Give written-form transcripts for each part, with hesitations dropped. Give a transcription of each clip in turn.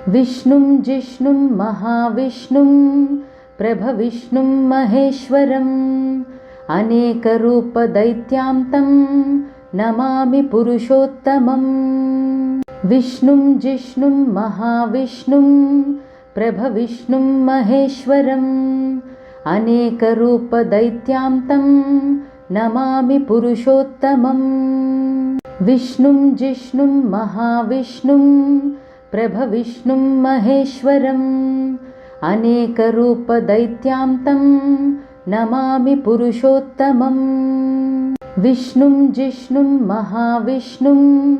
विष्णुं जिष्णुं महाविष्णुं प्रभविष्णुं महेश्वरम् अनेकरूपदैत्यान्तं नमामि पुरुषोत्तमम्। विष्णुं जिष्णुं महाविष्णुं प्रभविष्णुं महेश्वरम् अनेकरूपदैत्यान्तं नमामि पुरुषोत्तमम्। विष्णुं जिष्णुं महाविष्णुं प्रभविष्णुं महेश्वरम् अनेकरूपदैत्यान्तं नमामि पुरुषोत्तमम्। विष्णुं जिष्णुं महाविष्णुं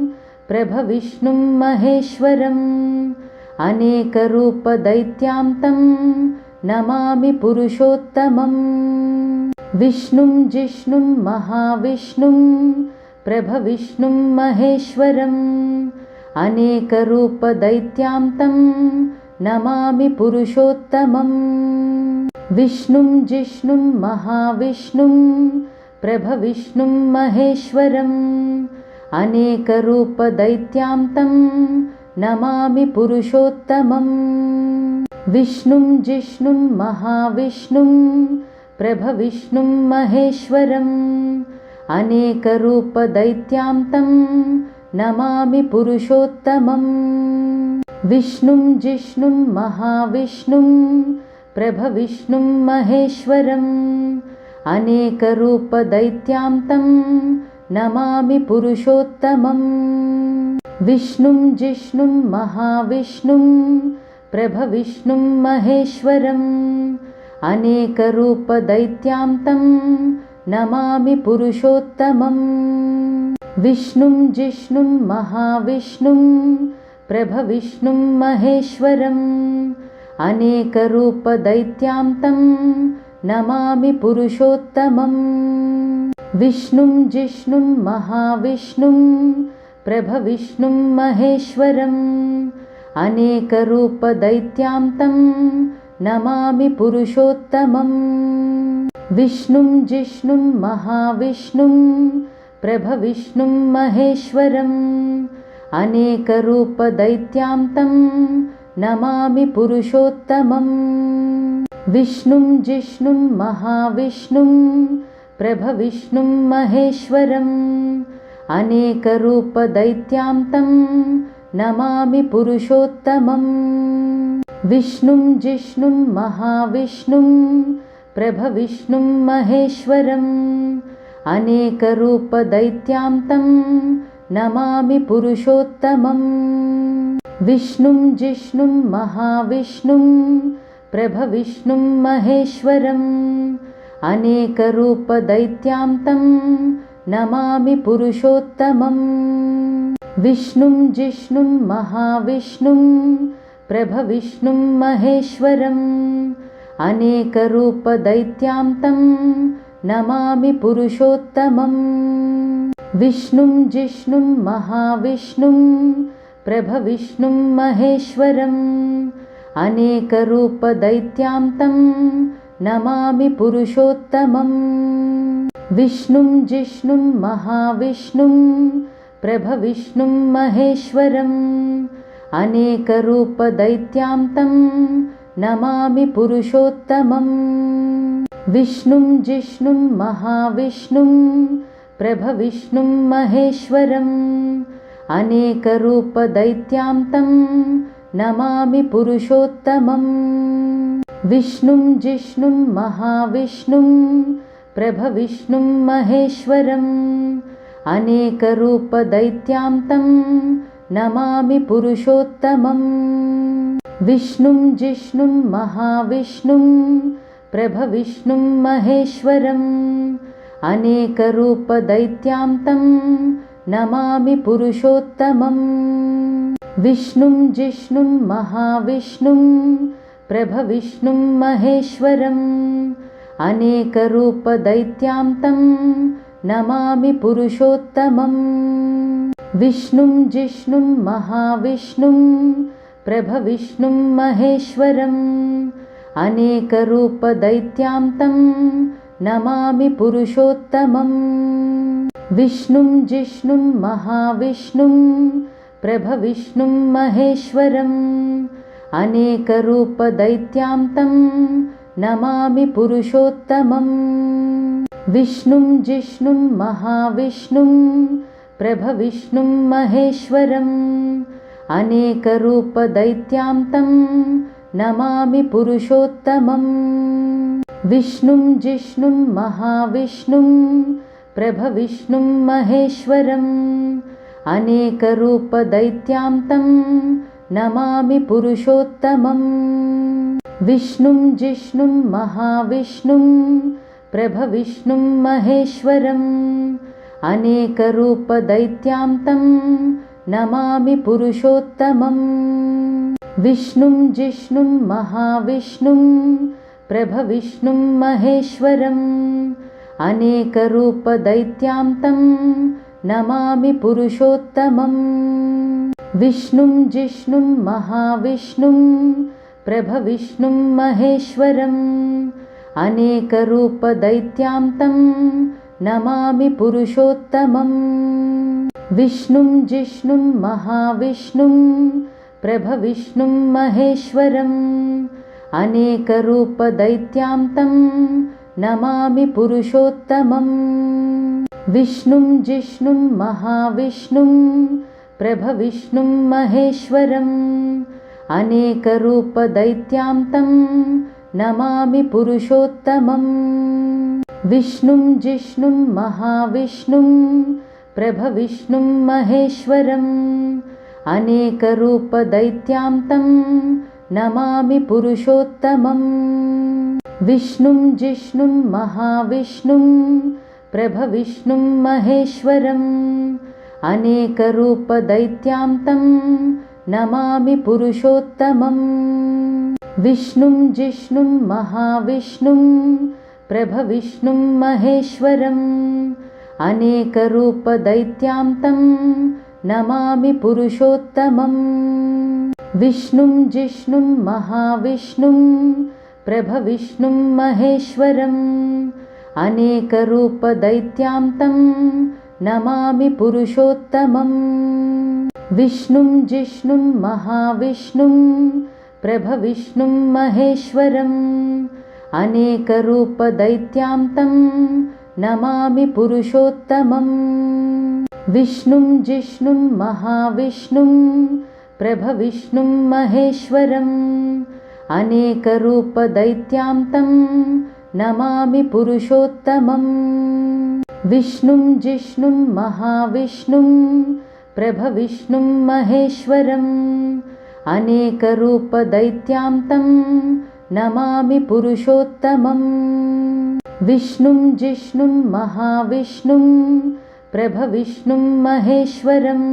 प्रभविष्णुं महेश्वरम् अनेकरूपदैत्यान्तं नमामि पुरुषोत्तमम्। विष्णुं जिष्णुं महाविष्णुं प्रभविष्णुं महेश्वरम् अनेकरूपदैत्यान्तं नमामि पुरुषोत्तमम्। विष्णुं जिष्णुं महाविष्णुं प्रभविष्णुं महेश्वरम् अनेकरूपदैत्यान्तं नमामि पुरुषोत्तमम्। विष्णुं जिष्णुं महाविष्णुं प्रभविष्णुं महेश्वरम् अनेकरूपदैत्यान्तं नमामि पुरुषोत्तमम्। विष्णुं जिष्णुं महाविष्णुं प्रभविष्णुं महेश्वरम् अनेकरूपदैत्यान्तं नमामि पुरुषोत्तमम्। विष्णुं जिष्णुं महाविष्णुं प्रभविष्णुं महेश्वरम् अनेकरूपदैत्यान्तं नमामि पुरुषोत्तमम्। विष्णुं जिष्णुं महाविष्णुं प्रभविष्णुं महेश्वरम् अनेकरूपदैत्यान्तं नमामि पुरुषोत्तमम्। विष्णुं जिष्णुं महाविष्णुं प्रभविष्णुं महेश्वरम् अनेकरूपदैत्यान्तं नमामि पुरुषोत्तमम्। विष्णुं जिष्णुं महाविष्णुं प्रभविष्णुं महेश्वरम् अनेकरूपदैत्यान्तं नमामि पुरुषोत्तमम्। विष्णुं जिष्णुं महाविष्णुं प्रभविष्णुं महेश्वरम् अनेकरूपदैत्यान्तं नमामि पुरुषोत्तमम्। विष्णुं जिष्णुं महाविष्णुं प्रभविष्णुं महेश्वरम् अनेकरूपदैत्यान्तं नमामि पुरुषोत्तमम्। विष्णुं जिष्णुं महाविष्णुं प्रभविष्णुं महेश्वरम् अनेकरूपदैत्यान्तं नमामि पुरुषोत्तमम्। विष्णुं जिष्णुं महाविष्णुं प्रभविष्णुं महेश्वरम् अनेकरूपदैत्यान्तं नमामि पुरुषोत्तमम्। विष्णुं जिष्णुं महाविष्णुं प्रभविष्णुं महेश्वरम् अनेकरूपदैत्यान्तं नमामि पुरुषोत्तमम्। विष्णुं जिष्णुं महाविष्णुं प्रभविष्णुं महेश्वरम् अनेकरूपदैत्यान्तं नमामि पुरुषोत्तमम्। विष्णुं जिष्णुं महाविष्णुं प्रभविष्णुं महेश्वरम् अनेकरूपदैत्यान्तं नमामि पुरुषोत्तमम्। विष्णुं जिष्णुं महाविष्णुं प्रभविष्णुं महेश्वरम् अनेकरूपदैत्यान्तं नमामि पुरुषोत्तमम्। विष्णुं जिष्णुं महाविष्णुं प्रभविष्णुं महेश्वरम् अनेकरूपदैत्यान्तं नमामि पुरुषोत्तमम्। विष्णुं जिष्णुं महाविष्णुं प्रभविष्णुं महेश्वरम् अनेकरूपदैत्यान्तं नमामि पुरुषोत्तमम्। विष्णुं जिष्णुं महाविष्णुं प्रभविष्णुं महेश्वरम् अनेकरूपदैत्यान्तं नमामि पुरुषोत्तमम्। विष्णुं जिष्णुं महाविष्णुं प्रभविष्णुं महेश्वरम् अनेकरूपदैत्यान्तं नमामि पुरुषोत्तमम् विष्णुं जिष्णुं महाविष्णुं प्रभविष्णुं महेश्वरम् अनेकरूपदैत्यान्तं नमामि पुरुषोत्तमम् विष्णुं जिष्णुं महाविष्णुं प्रभविष्णुं महेश्वरम् अनेकरूपदैत्यान्तं नमामि पुरुषोत्तमम् विष्णुं जिष्णुं महाविष्णुं प्रभविष्णुं महेश्वरम् अनेकरूपदैत्यान्तं नमामि पुरुषोत्तमम् विष्णुं जिष्णुं महाविष्णुं प्रभविष्णुं महेश्वरम् अनेकरूपदैत्यान्तं नमामि पुरुषोत्तमम् विष्णुं जिष्णुं महाविष्णुं प्रभविष्णुं महेश्वरम् अनेकरूपदैत्यान्तं नमामि पुरुषोत्तमम् विष्णुं जिष्णुं महाविष्णुं प्रभविष्णुं महेश्वरम् अनेकरूपदैत्यान्तं नमामि पुरुषोत्तमम् विष्णुं जिष्णुं महाविष्णुं प्रभविष्णुं महेश्वरम् अनेकरूपदैत्यान्तं नमामि पुरुषोत्तमम् विष्णुं जिष्णुं महाविष्णुं प्रभविष्णुं महेश्वरम् अनेकरूपदैत्यान्तं नमामि पुरुषोत्तमम् विष्णुं जिष्णुं महाविष्णुं प्रभविष्णुं महेश्वरम् अनेकरूपदैत्यान्तं नमामि पुरुषोत्तमम् विष्णुं जिष्णुं महाविष्णुं प्रभविष्णुं महेश्वरम् अनेकरूपदैत्यान्तं नमामि पुरुषोत्तमम् विष्णुं जिष्णुं महाविष्णुं प्रभविष्णुं महेश्वरम् अनेकरूपदैत्यान्तं नमामि पुरुषोत्तमम् विष्णुं जिष्णुं महाविष्णुं प्रभविष्णुं महेश्वरम् अनेकरूपदैत्यान्तं नमामि पुरुषोत्तमम् विष्णुं जिष्णुं महाविष्णुं प्रभविष्णुं महेश्वरम् अनेकरूपदैत्यान्तं नमामि पुरुषोत्तमम् विष्णुं जिष्णुं महाविष्णुं प्रभविष्णुं महेश्वरम् अनेकरूपदैत्यान्तं नमामि पुरुषोत्तमम् विष्णुं जिष्णुं महाविष्णुं प्रभविष्णुं महेश्वरम्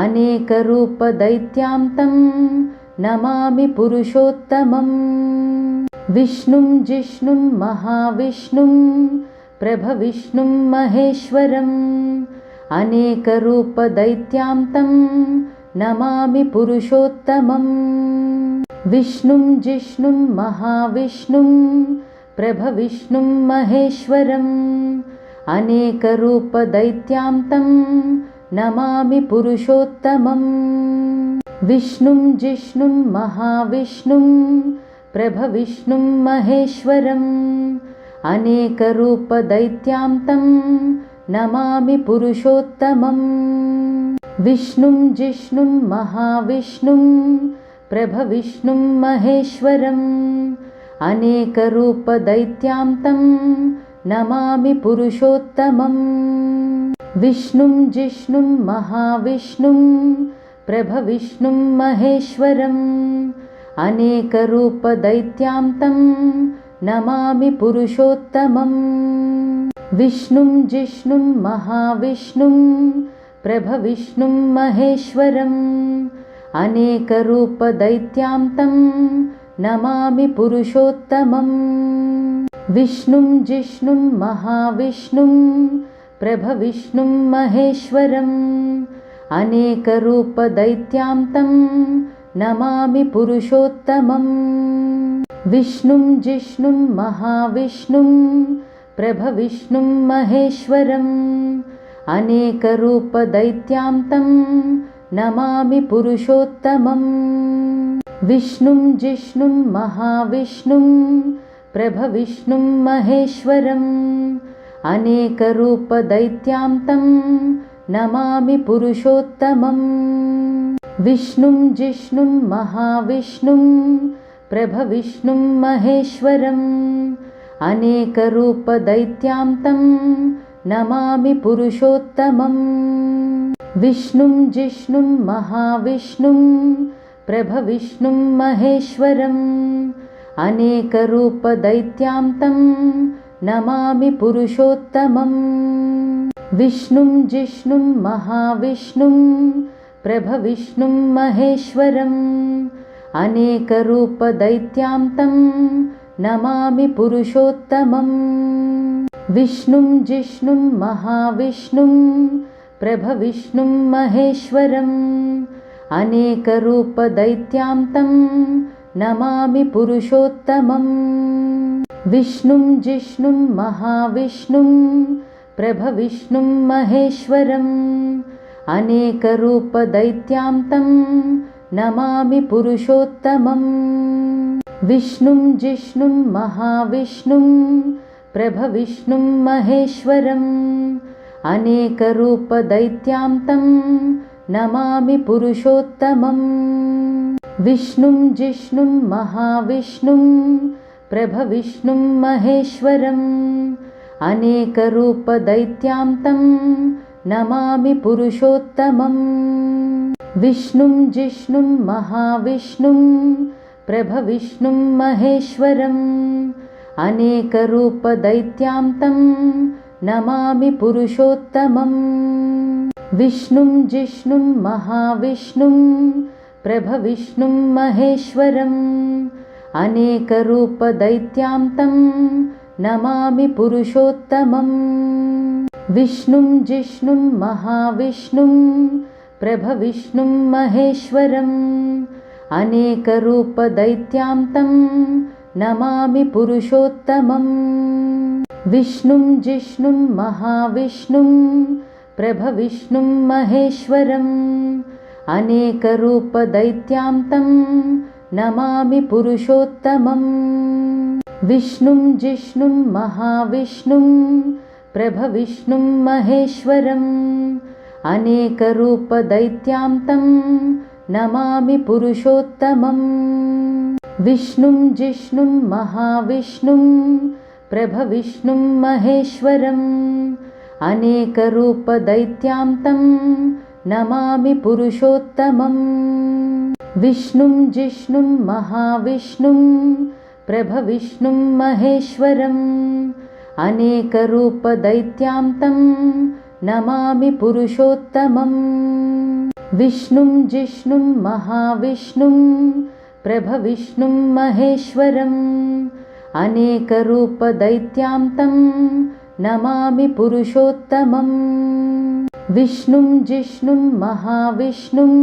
अनेकरूपदैत्यान्तं नमामि पुरुषोत्तमम् विष्णुं जिष्णुं महाविष्णुं प्रभविष्णुं महेश्वरम् अनेकरूपदैत्यान्तं नमामि पुरुषोत्तमम् विष्णुं जिष्णुं महाविष्णुं प्रभविष्णुं महेश्वरम् अनेकरूपदैत्यान्तं नमामि पुरुषोत्तमम् विष्णुं जिष्णुं महाविष्णुं प्रभविष्णुं महेश्वरम् अनेकरूपदैत्यान्तं नमामि पुरुषोत्तमम् विष्णुं जिष्णुं महाविष्णुं प्रभविष्णुं महेश्वरम् अनेकरूपदैत्यान्तं नमामि पुरुषोत्तमम् विष्णुं जिष्णुं महाविष्णुं प्रभविष्णुं महेश्वरम् अनेकरूपदैत्यान्तं नमामि पुरुषोत्तमम् विष्णुं जिष्णुं महाविष्णुं प्रभविष्णुं महेश्वरम् अनेकरूपदैत्यान्तं नमामि पुरुषोत्तमम् विष्णुं जिष्णुं महाविष्णुं प्रभविष्णुं महेश्वरम् अनेकरूपदैत्यान्तं नमामि पुरुषोत्तमम् विष्णुं जिष्णुं महाविष्णुं प्रभविष्णुं महेश्वरम् अनेकरूपदैत्यान्तं नमामि पुरुषोत्तमम् विष्णुं जिष्णुं महाविष्णुं प्रभविष्णुं महेश्वरम् अनेकरूपदैत्यान्तं नमामि पुरुषोत्तमम् विष्णुं जिष्णुं महाविष्णुं प्रभविष्णुं महेश्वरम् अनेकरूपदैत्यान्तं नमामि पुरुषोत्तमम् विष्णुं जिष्णुं महाविष्णुं प्रभविष्णुं महेश्वरम् अनेकरूपदैत्यान्तं नमामि पुरुषोत्तमम् विष्णुं जिष्णुं महाविष्णुं प्रभविष्णुं महेश्वरम् अनेकरूपदैत्यान्तं नमामि पुरुषोत्तमम् विष्णुं जिष्णुं महाविष्णुं प्रभविष्णुं महेश्वरम् अनेकरूपदैत्यान्तं नमामि पुरुषोत्तमम् विष्णुं जिष्णुं महाविष्णुं प्रभविष्णुं महेश्वरम् अनेकरूपदैत्यान्तं नमामि पुरुषोत्तमम् विष्णुं जिष्णुं महाविष्णुं प्रभविष्णुं महेश्वरम् अनेकरूपदैत्यान्तं नमामि पुरुषोत्तमम् विष्णुं जिष्णुं महाविष्णुं प्रभविष्णुं महेश्वरम् अनेकरूपदैत्यान्तं नमामि पुरुषोत्तमम् विष्णुं जिष्णुं महाविष्णुं प्रभविष्णुं महेश्वरम् अनेकरूपदैत्यान्तं नमामि पुरुषोत्तमम् विष्णुं जिष्णुं महाविष्णुं प्रभविष्णुं महेश्वरम् अनेकरूपदैत्यान्तं नमामि पुरुषोत्तमम् विष्णुं जिष्णुं महाविष्णुं प्रभविष्णुं महेश्वरम् अनेकरूपदैत्यान्तं नमामि पुरुषोत्तमम् विष्णुं जिष्णुं महाविष्णुं प्रभविष्णुं महेश्वरम् अनेकरूपदैत्यान्तं नमामि पुरुषोत्तमम् विष्णुं जिष्णुं महाविष्णुं प्रभविष्णुं महेश्वरम् अनेकरूपदैत्यान्तं नमामि पुरुषोत्तमम् विष्णुं जिष्णुं महाविष्णुं प्रभविष्णुं महेश्वरम् अनेकरूपदैत्यान्तं नमामि पुरुषोत्तमम् विष्णुं जिष्णुं महाविष्णुं प्रभविष्णुं महेश्वरम् अनेकरूपदैत्यान्तं नमामि पुरुषोत्तमम् विष्णुं जिष्णुं महाविष्णुं प्रभविष्णुं महेश्वरम् अनेकरूपदैत्यान्तं नमामि पुरुषोत्तमम् विष्णुं जिष्णुं महाविष्णुं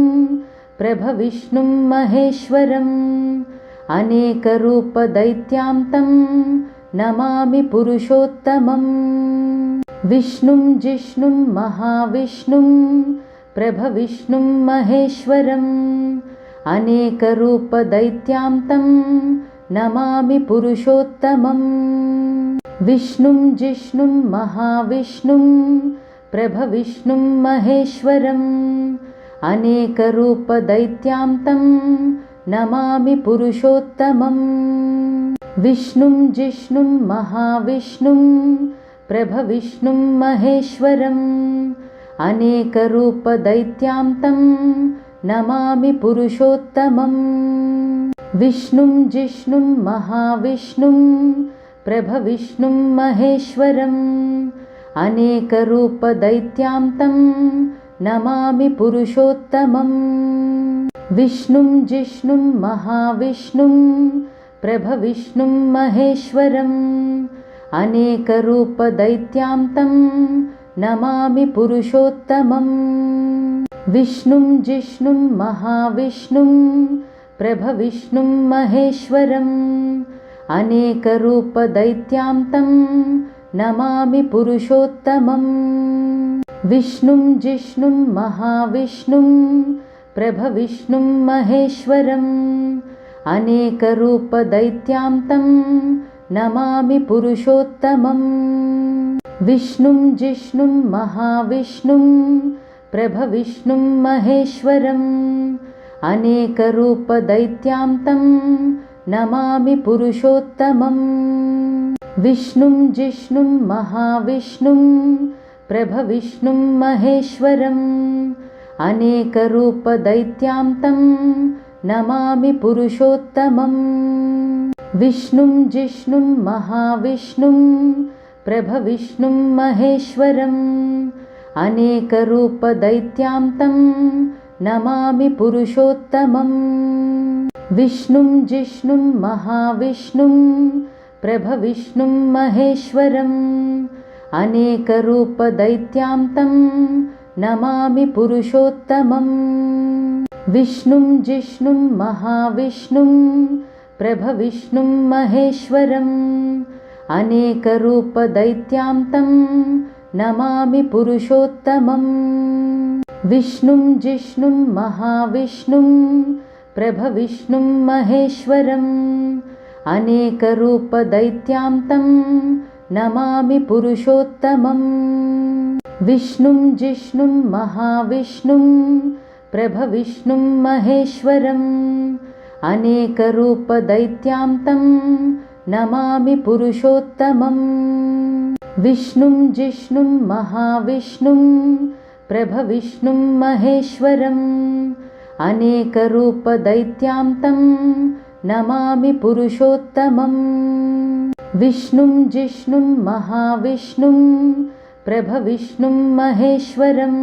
प्रभविष्णुं महेश्वरम् अनेकरूपदैत्यान्तं नमामि पुरुषोत्तमम् विष्णुं जिष्णुं महाविष्णुं प्रभविष्णुं महेश्वरम् अनेकरूपदैत्यान्तं नमामि पुरुषोत्तमम् विष्णुं जिष्णुं महाविष्णुं प्रभविष्णुं महेश्वरम् अनेकरूपदैत्यान्तं नमामि पुरुषोत्तमम् विष्णुं जिष्णुं महाविष्णुं प्रभविष्णुं महेश्वरम् अनेकरूपदैत्यान्तं नमामि पुरुषोत्तमम् विष्णुं जिष्णुं महाविष्णुं प्रभविष्णुं महेश्वरम् अनेकरूपदैत्यान्तं नमामि पुरुषोत्तमम् विष्णुं जिष्णुं महाविष्णुं प्रभविष्णुं महेश्वरम् अनेकरूपदैत्यान्तं नमामि पुरुषोत्तमम् विष्णुं जिष्णुं महाविष्णुं प्रभविष्णुं महेश्वरम् अनेकरूपदैत्यान्तं नमामि पुरुषोत्तमम् विष्णुं जिष्णुं महाविष्णुं प्रभविष्णुं महेश्वरम् अनेकरूपदैत्यान्तं नमामि पुरुषोत्तमम् विष्णुं जिष्णुं महाविष्णुं प्रभविष्णुं महेश्वरम् अनेकरूपदैत्यान्तं नमामि पुरुषोत्तमम् विष्णुं जिष्णुं महाविष्णुं प्रभविष्णुं महेश्वरम् अनेकरूपदैत्यान्तं नमामि पुरुषोत्तमम् विष्णुं जिष्णुं महाविष्णुं प्रभविष्णुं महेश्वरम् अनेकरूपदैत्यान्तं नमामि पुरुषोत्तमम् विष्णुं जिष्णुं महाविष्णुं प्रभविष्णुं महेश्वरम् अनेकरूपदैत्यान्तं नमामि पुरुषोत्तमम् विष्णुं जिष्णुं महाविष्णुं प्रभविष्णुं महेश्वरम् अनेकरूपदैत्यान्तं नमामि पुरुषोत्तमम् विष्णुं जिष्णुं महाविष्णुं प्रभविष्णुं महेश्वरम् अनेकरूपदैत्यान्तं नमामि पुरुषोत्तमम् विष्णुं जिष्णुं महाविष्णुं प्रभविष्णुं महेश्वरम् अनेकरूपदैत्यान्तं नमामि पुरुषोत्तमम् विष्णुं जिष्णुं महाविष्णुं प्रभविष्णुं महेश्वरम् अनेकरूपदैत्यान्तं नमामि पुरुषोत्तमम् विष्णुं जिष्णुं महाविष्णुं प्रभविष्णुं महेश्वरम्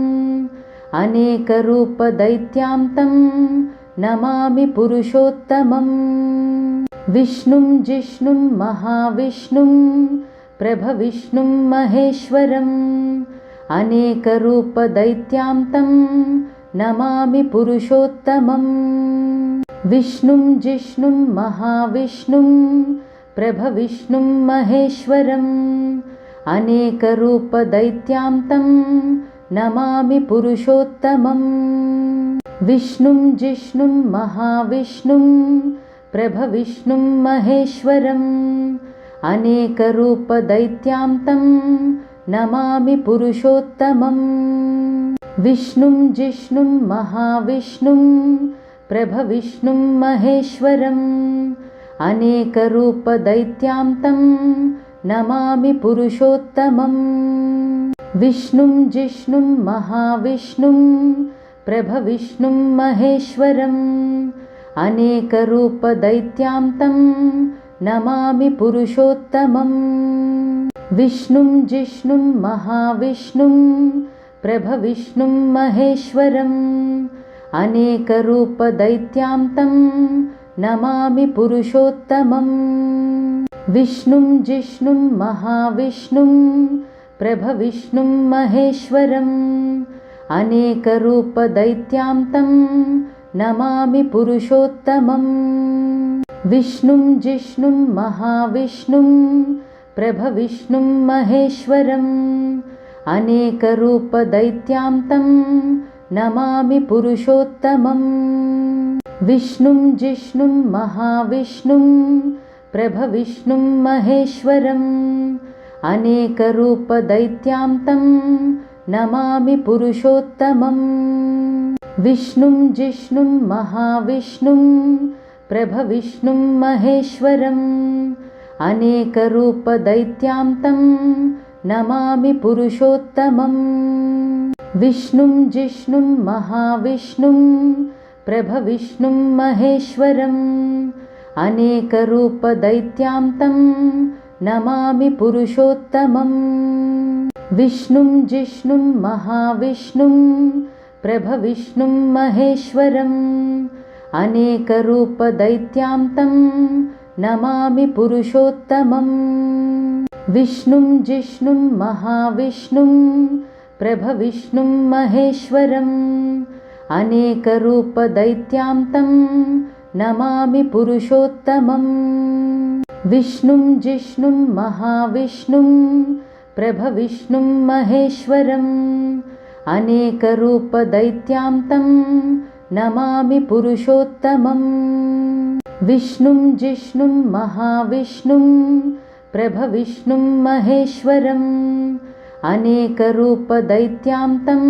अनेकरूपदैत्यान्तं नमामि पुरुषोत्तमम् विष्णुं जिष्णुं महाविष्णुं प्रभविष्णुं महेश्वरम् अनेकरूपदैत्यान्तं नमामि पुरुषोत्तमम् विष्णुं जिष्णुं महाविष्णुं प्रभविष्णुं महेश्वरम् अनेकरूपदैत्यान्तं नमामि पुरुषोत्तमम् विष्णुं जिष्णुं महाविष्णुं प्रभविष्णुं महेश्वरम् अनेकरूपदैत्यान्तं नमामि पुरुषोत्तमम् विष्णुं जिष्णुं महाविष्णुं प्रभविष्णुं महेश्वरम् अनेकरूपदैत्यान्तं नमामि पुरुषोत्तमम् विष्णुं जिष्णुं महाविष्णुं प्रभविष्णुं महेश्वरम् अनेकरूपदैत्यान्तं नमामि पुरुषोत्तमम् विष्णुं जिष्णुं महाविष्णुं प्रभविष्णुं महेश्वरम् अनेकरूपदैत्यान्तं नमामि पुरुषोत्तमम् विष्णुं जिष्णुं महाविष्णुं प्रभविष्णुं महेश्वरम् अनेकरूपदैत्यान्तं नमामि पुरुषोत्तमम् विष्णुं जिष्णुं महाविष्णुं प्रभविष्णुं महेश्वरम् अनेकरूपदैत्यान्तं नमामि पुरुषोत्तमम् विष्णुं जिष्णुं महाविष्णुं प्रभविष्णुं महेश्वरम् अनेकरूपदैत्यान्तं नमामि पुरुषोत्तमम् विष्णुं जिष्णुं महाविष्णुं प्रभविष्णुं महेश्वरम् अनेकरूपदैत्यान्तं नमामि पुरुषोत्तमम् विष्णुं जिष्णुं महाविष्णुं प्रभविष्णुं महेश्वरम् अनेकरूपदैत्यान्तं नमामि पुरुषोत्तमम् विष्णुं जिष्णुं महाविष्णुं प्रभविष्णुं महेश्वरम् अनेकरूपदैत्यान्तं नमामि पुरुषोत्तमम् विष्णुं जिष्णुं महाविष्णुं प्रभविष्णुं महेश्वरम् अनेकरूपदैत्यान्तं नमामि पुरुषोत्तमम् विष्णुं जिष्णुं महाविष्णुं प्रभविष्णुं महेश्वरम् अनेकरूपदैत्यान्तं नमामि पुरुषोत्तमम् विष्णुं जिष्णुं महाविष्णुं प्रभविष्णुं महेश्वरम् अनेकरूपदैत्यान्तं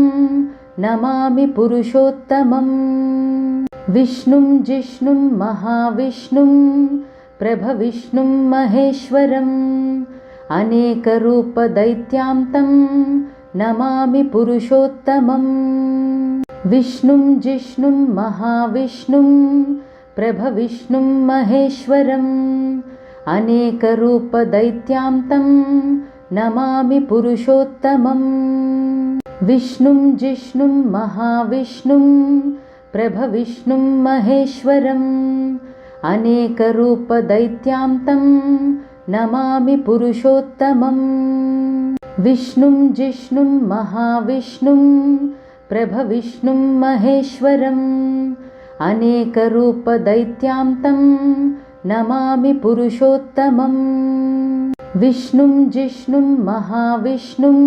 नमामि पुरुषोत्तमम् विष्णुं जिष्णुं महाविष्णुं प्रभविष्णुं महेश्वरम् अनेकरूपदैत्यान्तं नमामि पुरुषोत्तमम् विष्णुं जिष्णुं महाविष्णुं प्रभविष्णुं महेश्वरम् अनेकरूपदैत्यान्तं नमामि पुरुषोत्तमम् विष्णुं जिष्णुं महाविष्णुं प्रभविष्णुं महेश्वरम् अनेकरूपदैत्यान्तं नमामि पुरुषोत्तमम् विष्णुं जिष्णुं महाविष्णुं प्रभविष्णुं महेश्वरम् अनेकरूपदैत्यान्तं नमामि पुरुषोत्तमम् विष्णुं जिष्णुं महाविष्णुं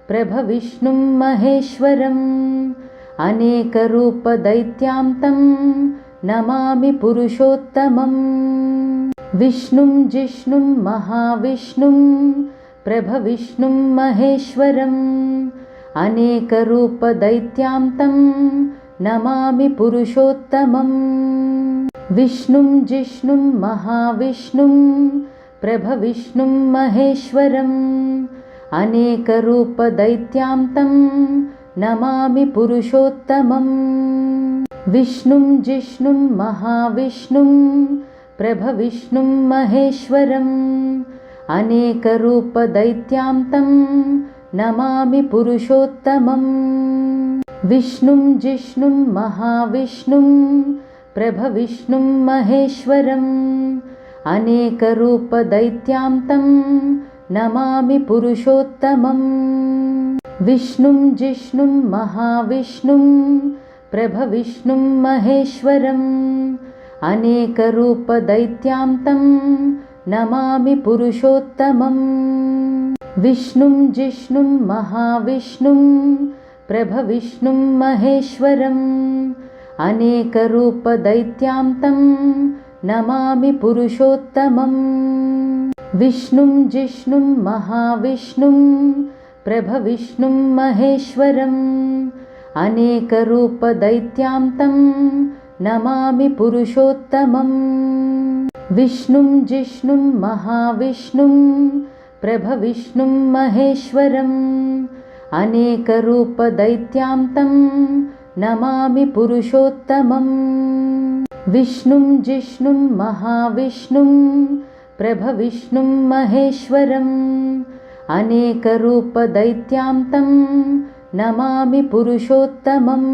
प्रभविष्णुं महेश्वरम् अनेकरूपदैत्यान्तं नमामि पुरुषोत्तमम् विष्णुं जिष्णुं महाविष्णुं प्रभविष्णुं महेश्वरम् अनेकरूपदैत्यान्तं नमामि पुरुषोत्तमम् विष्णुं जिष्णुं महाविष्णुं प्रभविष्णुं महेश्वरम् अनेकरूपदैत्यान्तं नमामि पुरुषोत्तमम् विष्णुं जिष्णुं महाविष्णुं प्रभविष्णुं महेश्वरम् अनेकरूपदैत्यान्तं नमामि पुरुषोत्तमम् विष्णुं जिष्णुं महाविष्णुं प्रभविष्णुं महेश्वरम् अनेकरूपदैत्यान्तं नमामि पुरुषोत्तमम् विष्णुं जिष्णुं महाविष्णुं प्रभविष्णुं महेश्वरम् अनेकरूपदैत्यान्तं नमामि पुरुषोत्तमम् विष्णुं जिष्णुं महाविष्णुं प्रभविष्णुं महेश्वरम् अनेकरूपदैत्यान्तं नमामि पुरुषोत्तमम् विष्णुं जिष्णुं महाविष्णुं प्रभविष्णुं महेश्वरम् अनेकरूपदैत्यान्तं नमामि पुरुषोत्तमम् विष्णुं जिष्णुं महाविष्णुं प्रभविष्णुं महेश्वरम् अनेकरूपदैत्यान्तं नमामि पुरुषोत्तमम् विष्णुं जिष्णुं महाविष्णुं प्रभविष्णुं महेश्वरम् अनेकरूपदैत्यान्तं नमामि पुरुषोत्तमम्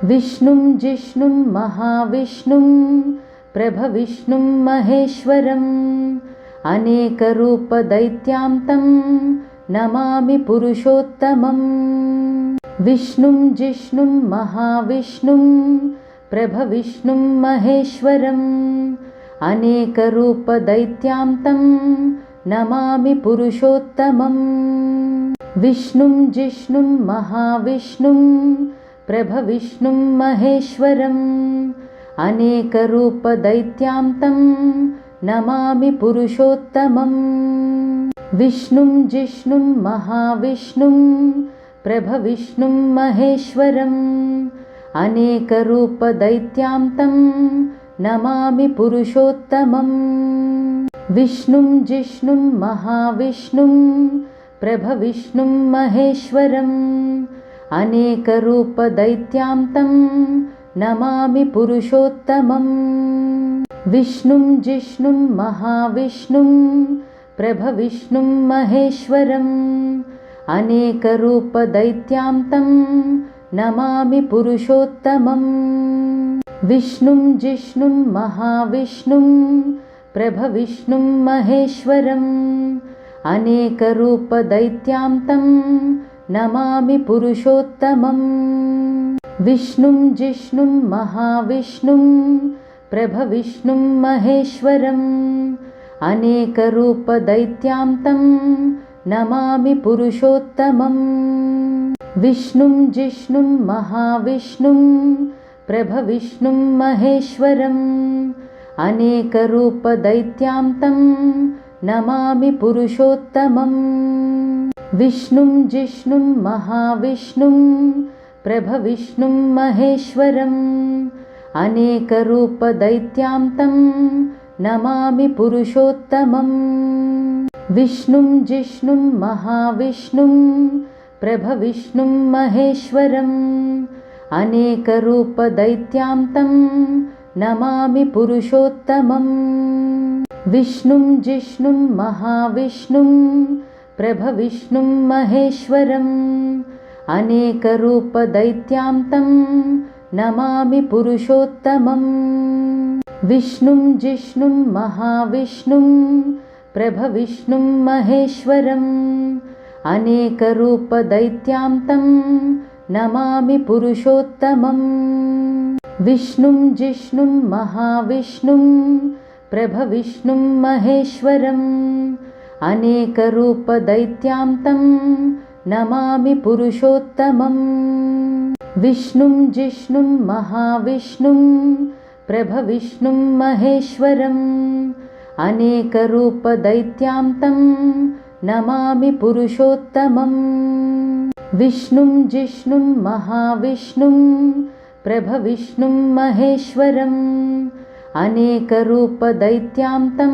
विष्णुं जिष्णुं महाविष्णुं प्रभविष्णुं महेश्वरम् अनेकरूपदैत्यान्तं नमामि पुरुषोत्तमम् विष्णुं जिष्णुं महाविष्णुं प्रभविष्णुं महेश्वरम् अनेकरूपदैत्यान्तं नमामि पुरुषोत्तमम् विष्णुं जिष्णुं महाविष्णुं प्रभविष्णुं महेश्वरम् अनेकरूपदैत्यान्तं नमामि पुरुषोत्तमम् विष्णुं जिष्णुं महाविष्णुं प्रभविष्णुं महेश्वरम् अनेकरूपदैत्यान्तं नमामि पुरुषोत्तमम् विष्णुं जिष्णुं महाविष्णुं प्रभविष्णुं महेश्वरम् अनेकरूपदैत्यान्तं नमामि पुरुषोत्तमम् विष्णुं जिष्णुं महाविष्णुं प्रभविष्णुं महेश्वरम् अनेकरूपदैत्यान्तं नमामि पुरुषोत्तमम् विष्णुं जिष्णुं महाविष्णुं प्रभविष्णुं महेश्वरम् अनेकरूपदैत्यान्तं नमामि पुरुषोत्तमम् विष्णुं जिष्णुं महाविष्णुं प्रभविष्णुं महेश्वरम् अनेकरूपदैत्यान्तं नमामि पुरुषोत्तमम् विष्णुं जिष्णुं महाविष्णुं प्रभविष्णुं महेश्वरम् अनेकरूपदैत्यान्तं नमामि पुरुषोत्तमम् विष्णुं जिष्णुं महाविष्णुं प्रभविष्णुं महेश्वरम् अनेकरूपदैत्यान्तं नमामि पुरुषोत्तमम् विष्णुं जिष्णुं महाविष्णुं प्रभविष्णुं महेश्वरम् अनेकरूपदैत्यान्तं नमामि पुरुषोत्तमम् विष्णुं जिष्णुं महाविष्णुं प्रभविष्णुं महेश्वरम् अनेकरूपदैत्यान्तं नमामि पुरुषोत्तमम् विष्णुं जिष्णुं महाविष्णुं प्रभविष्णुं महेश्वरम् अनेकरूपदैत्यान्तं नमामि पुरुषोत्तमम् विष्णुं जिष्णुं महाविष्णुं प्रभविष्णुं महेश्वरम् अनेकरूपदैत्यान्तं नमामि पुरुषोत्तमम् विष्णुं जिष्णुं महाविष्णुं प्रभविष्णुं महेश्वरम् अनेकरूपदैत्यान्तं नमामि पुरुषोत्तमम् विष्णुं जिष्णुं महाविष्णुं प्रभविष्णुं महेश्वरम् अनेकरूपदैत्यान्तं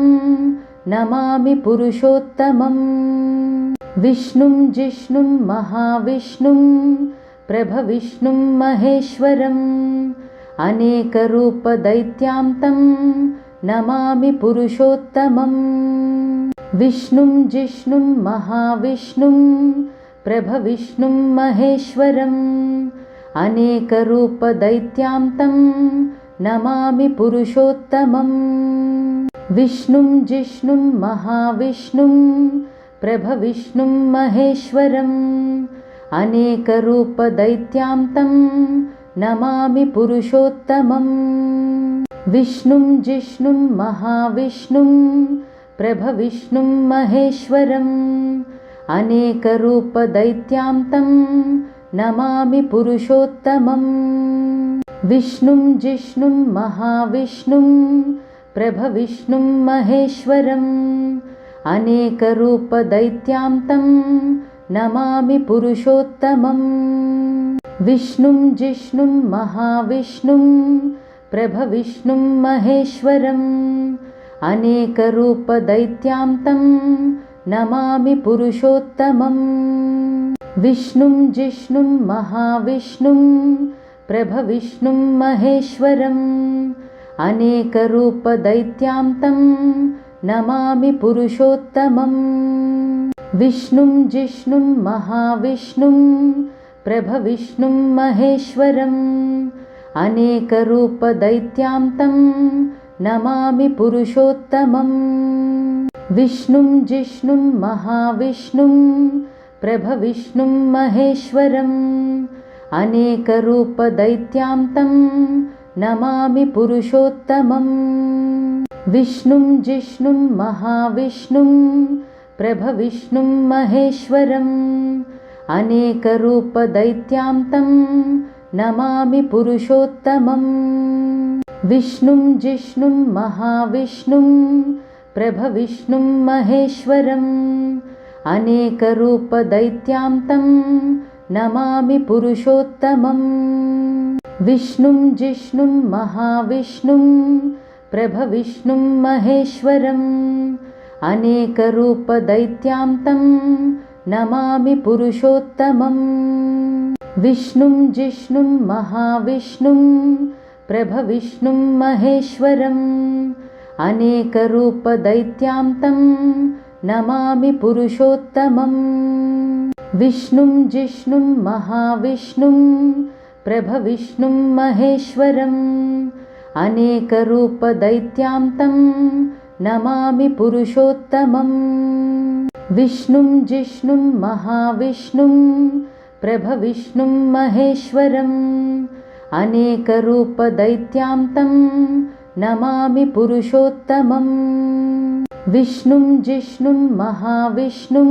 नमामि पुरुषोत्तमम् विष्णुं जिष्णुं महाविष्णुं प्रभविष्णुं महेश्वरम् अनेकरूपदैत्यान्तं नमामि पुरुषोत्तमम् विष्णुं जिष्णुं महाविष्णुं प्रभविष्णुं महेश्वरम् अनेकरूपदैत्यान्तं नमामि पुरुषोत्तमम् विष्णुं जिष्णुं महाविष्णुं प्रभविष्णुं महेश्वरम् अनेकरूपदैत्यान्तं नमामि पुरुषोत्तमम् विष्णुं जिष्णुं महाविष्णुं प्रभविष्णुं महेश्वरम् अनेकरूपदैत्यान्तं नमामि पुरुषोत्तमम् विष्णुं जिष्णुं महाविष्णुं प्रभविष्णुं महेश्वरम् अनेकरूपदैत्यान्तं नमामि पुरुषोत्तमम् विष्णुं जिष्णुं महाविष्णुं प्रभविष्णुं महेश्वरम् अनेकरूपदैत्यान्तं नमामि पुरुषोत्तमम् विष्णुं जिष्णुं महाविष्णुं प्रभविष्णुं महेश्वरम् अनेकरूपदैत्यान्तं नमामि पुरुषोत्तमम् विष्णुं जिष्णुं महाविष्णुं प्रभविष्णुं महेश्वरम् अनेकरूपदैत्यान्तं नमामि पुरुषोत्तमम् विष्णुं जिष्णुं महाविष्णुं प्रभविष्णुं महेश्वरम् अनेकरूपदैत्यान्तं नमामि पुरुषोत्तमम् विष्णुं जिष्णुं महाविष्णुं प्रभविष्णुं महेश्वरम् अनेकरूपदैत्यान्तं नमामि पुरुषोत्तमम् विष्णुं जिष्णुं महाविष्णुं प्रभविष्णुं महेश्वरम् अनेकरूपदैत्यान्तं नमामि पुरुषोत्तमम् विष्णुं जिष्णुं महाविष्णुं प्रभविष्णुं महेश्वरम् अनेकरूपदैत्यान्तं नमामि पुरुषोत्तमम् विष्णुं जिष्णुं महाविष्णुं प्रभविष्णुं महेश्वरम् अनेकरूपदैत्यान्तं नमामि पुरुषोत्तमम् विष्णुं जिष्णुं महाविष्णुं प्रभविष्णुं महेश्वरम् अनेकरूपदैत्यान्तं नमामि पुरुषोत्तमम् विष्णुं जिष्णुं महाविष्णुं प्रभविष्णुं महेश्वरम् अनेकरूपदैत्यान्तं नमामि पुरुषोत्तमम् विष्णुं जिष्णुं महाविष्णुं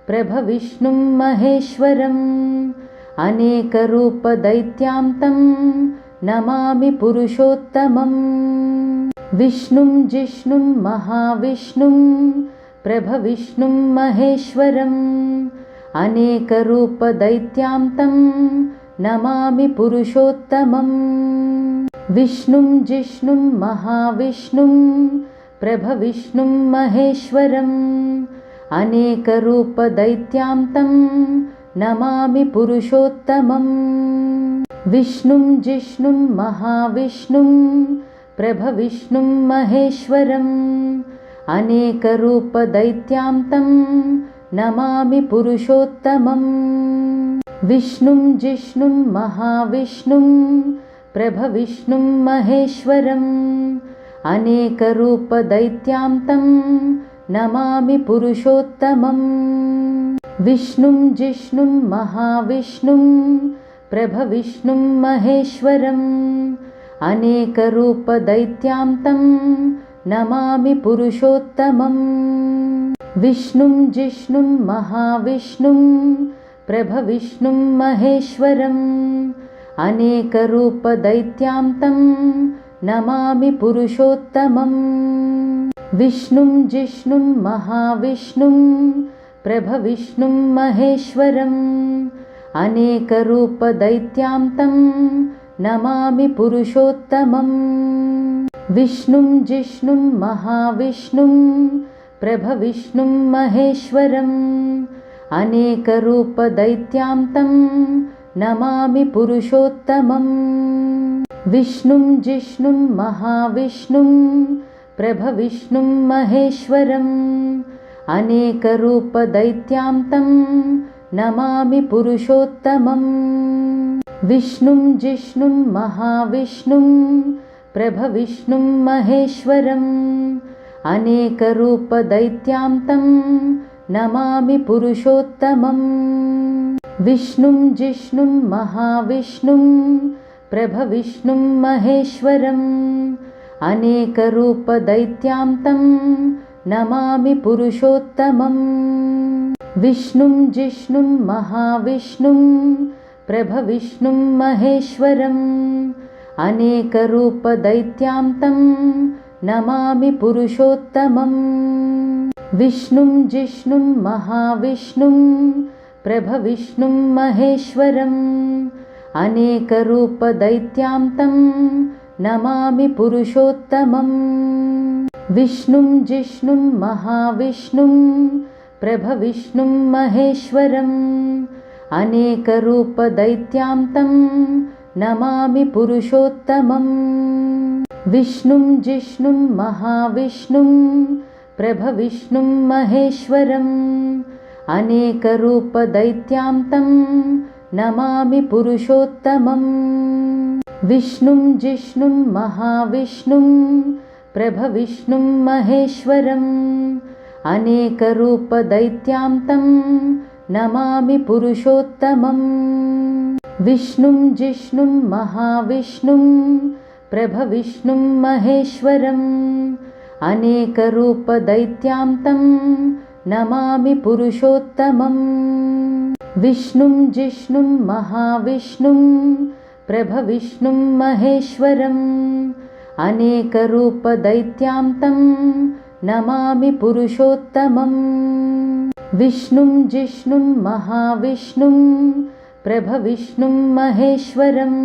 प्रभविष्णुं महेश्वरम् अनेकरूपदैत्यान्तं नमामि पुरुषोत्तमम् विष्णुं जिष्णुं महाविष्णुं प्रभविष्णुं महेश्वरम् अनेकरूपदैत्यान्तं नमामि पुरुषोत्तमम् विष्णुं जिष्णुं महाविष्णुं प्रभविष्णुं महेश्वरम् अनेकरूपदैत्यान्तं नमामि पुरुषोत्तमम् विष्णुं जिष्णुं महाविष्णुं प्रभविष्णुं महेश्वरम् अनेकरूपदैत्यान्तं नमामि पुरुषोत्तमम् विष्णुं जिष्णुं महाविष्णुं प्रभविष्णुं महेश्वरम् अनेकरूपदैत्यान्तं नमामि पुरुषोत्तमम् विष्णुं जिष्णुं महाविष्णुं प्रभविष्णुं महेश्वरम् अनेकरूपदैत्यान्तं नमामि पुरुषोत्तमम् विष्णुं जिष्णुं महाविष्णुं प्रभविष्णुं महेश्वरम् अनेकरूपदैत्यान्तं नमामि पुरुषोत्तमम् विष्णुं जिष्णुं महाविष्णुं प्रभविष्णुं महेश्वरम् अनेकरूपदैत्यान्तं नमामि पुरुषोत्तमम् विष्णुं जिष्णुं महाविष्णुं प्रभविष्णुं महेश्वरम् अनेकरूपदैत्यान्तं नमामि पुरुषोत्तमम् विष्णुं जिष्णुं महाविष्णुं प्रभविष्णुं महेश्वरम् अनेकरूपदैत्यान्तं नमामि पुरुषोत्तमम् विष्णुं जिष्णुं महाविष्णुं प्रभविष्णुं महेश्वरम् अनेकरूपदैत्यान्तं नमामि पुरुषोत्तमम् विष्णुं जिष्णुं महाविष्णुं प्रभविष्णुं महेश्वरम् अनेकरूपदैत्यान्तं नमामि पुरुषोत्तमम् विष्णुं जिष्णुं महाविष्णुं प्रभविष्णुं महेश्वरम् अनेकरूपदैत्यान्तं नमामि पुरुषोत्तमम् विष्णुं जिष्णुं महाविष्णुं प्रभविष्णुं महेश्वरम् अनेकरूपदैत्यान्तं नमामि पुरुषोत्तमम् विष्णुं जिष्णुं महाविष्णुं प्रभविष्णुं महेश्वरम् अनेकरूपदैत्यान्तं नमामि पुरुषोत्तमम् विष्णुं जिष्णुं महाविष्णुं प्रभविष्णुं महेश्वरम् अनेकरूपदैत्यान्तं नमामि पुरुषोत्तमम् विष्णुं जिष्णुं महाविष्णुं प्रभविष्णुं महेश्वरम् अनेकरूपदैत्यान्तं नमामि पुरुषोत्तमम् विष्णुं जिष्णुं महाविष्णुं प्रभविष्णुं महेश्वरम् अनेकरूपदैत्यान्तं नमामि पुरुषोत्तमम् विष्णुं जिष्णुं महाविष्णुं प्रभविष्णुं महेश्वरम् अनेकरूपदैत्यान्तं नमामि पुरुषोत्तमम् विष्णुं जिष्णुं महाविष्णुं प्रभविष्णुं महेश्वरम्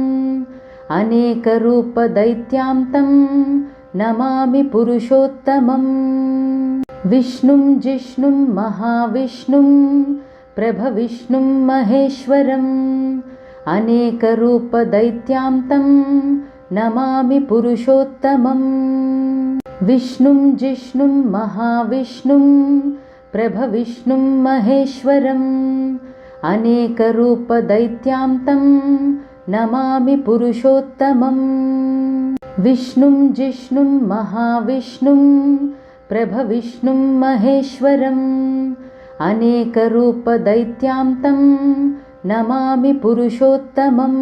अनेकरूपदैत्यान्तं नमामि पुरुषोत्तमम् विष्णुं जिष्णुं महाविष्णुं प्रभविष्णुं महेश्वरम् अनेकरूपदैत्यान्तं नमामि पुरुषोत्तमम् विष्णुं जिष्णुं महाविष्णुं प्रभविष्णुं महेश्वरम् अनेकरूपदैत्यान्तं नमामि पुरुषोत्तमम् विष्णुं जिष्णुं महाविष्णुं प्रभविष्णुं महेश्वरम् अनेकरूपदैत्यान्तं नमामि पुरुषोत्तमम्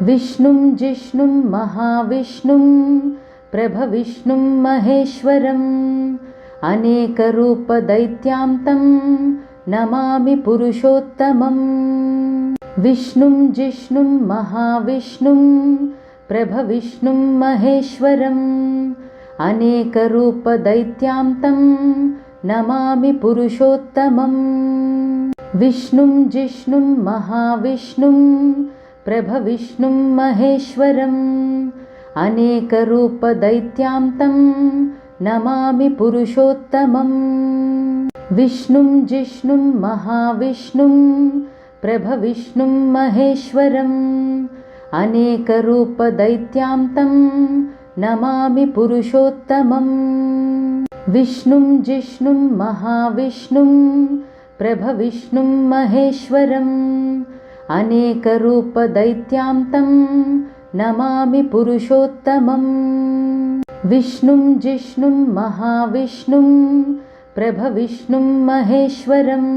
विष्णुं जिष्णुं महाविष्णुं प्रभविष्णुं महेश्वरम् अनेकरूपदैत्यान्तं नमामि पुरुषोत्तमम् विष्णुं जिष्णुं महाविष्णुं प्रभविष्णुं महेश्वरम् अनेकरूपदैत्यान्तं नमामि पुरुषोत्तमम् विष्णुं जिष्णुं महाविष्णुं प्रभविष्णुं महेश्वरम् अनेकरूपदैत्यान्तं नमामि पुरुषोत्तमम् विष्णुं जिष्णुं महाविष्णुं प्रभविष्णुं महेश्वरम् अनेकरूपदैत्यान्तं नमामि पुरुषोत्तमम् विष्णुं जिष्णुं महाविष्णुं प्रभविष्णुं महेश्वरम् अनेकरूपदैत्यान्तं नमामि पुरुषोत्तमम् विष्णुं जिष्णुं महाविष्णुं प्रभविष्णुं महेश्वरम्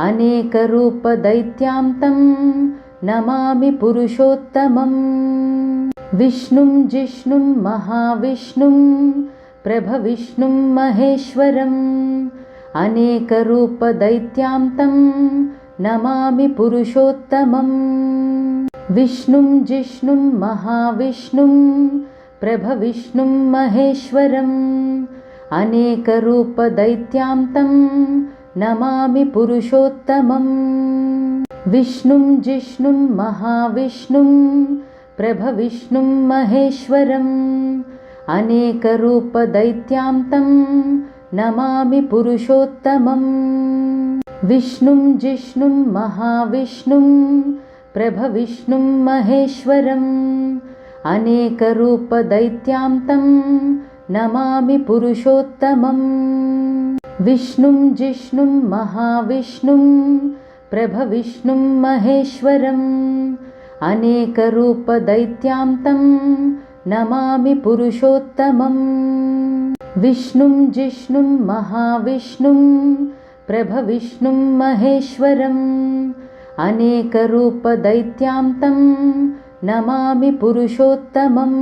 अनेकरूपदैत्यान्तं नमामि पुरुषोत्तमम् विष्णुं जिष्णुं महाविष्णुं प्रभविष्णुं महेश्वरम् अनेकरूपदैत्यान्तं नमामि पुरुषोत्तमम् विष्णुं जिष्णुं महाविष्णुं प्रभविष्णुं महेश्वरम् अनेकरूपदैत्यान्तं नमामि पुरुषोत्तमम् विष्णुं जिष्णुं महाविष्णुं प्रभविष्णुं महेश्वरम् अनेकरूपदैत्यान्तं नमामि पुरुषोत्तमम् विष्णुं जिष्णुं महाविष्णुं प्रभविष्णुं महेश्वरम् अनेकरूपदैत्यान्तं नमामि पुरुषोत्तमम् विष्णुं जिष्णुं महाविष्णुं प्रभविष्णुं महेश्वरम् अनेकरूपदैत्यान्तं नमामि पुरुषोत्तमम् विष्णुं जिष्णुं महाविष्णुं प्रभविष्णुं महेश्वरम् अनेकरूपदैत्यान्तं नमामि पुरुषोत्तमम्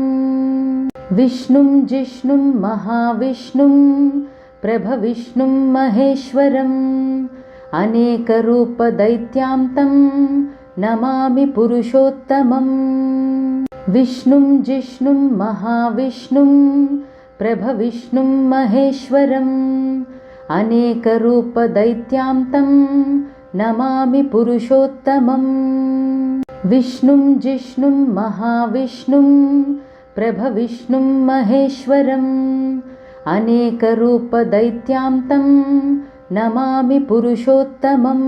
विष्णुं जिष्णुं महाविष्णुं प्रभविष्णुं महेश्वरम् अनेकरूपदैत्यान्तं नमामि पुरुषोत्तमम् विष्णुं जिष्णुं महाविष्णुं प्रभविष्णुं महेश्वरम् अनेकरूपदैत्यान्तं नमामि पुरुषोत्तमम् विष्णुं जिष्णुं महाविष्णुं प्रभविष्णुं महेश्वरम् अनेकरूपदैत्यान्तं नमामि पुरुषोत्तमम्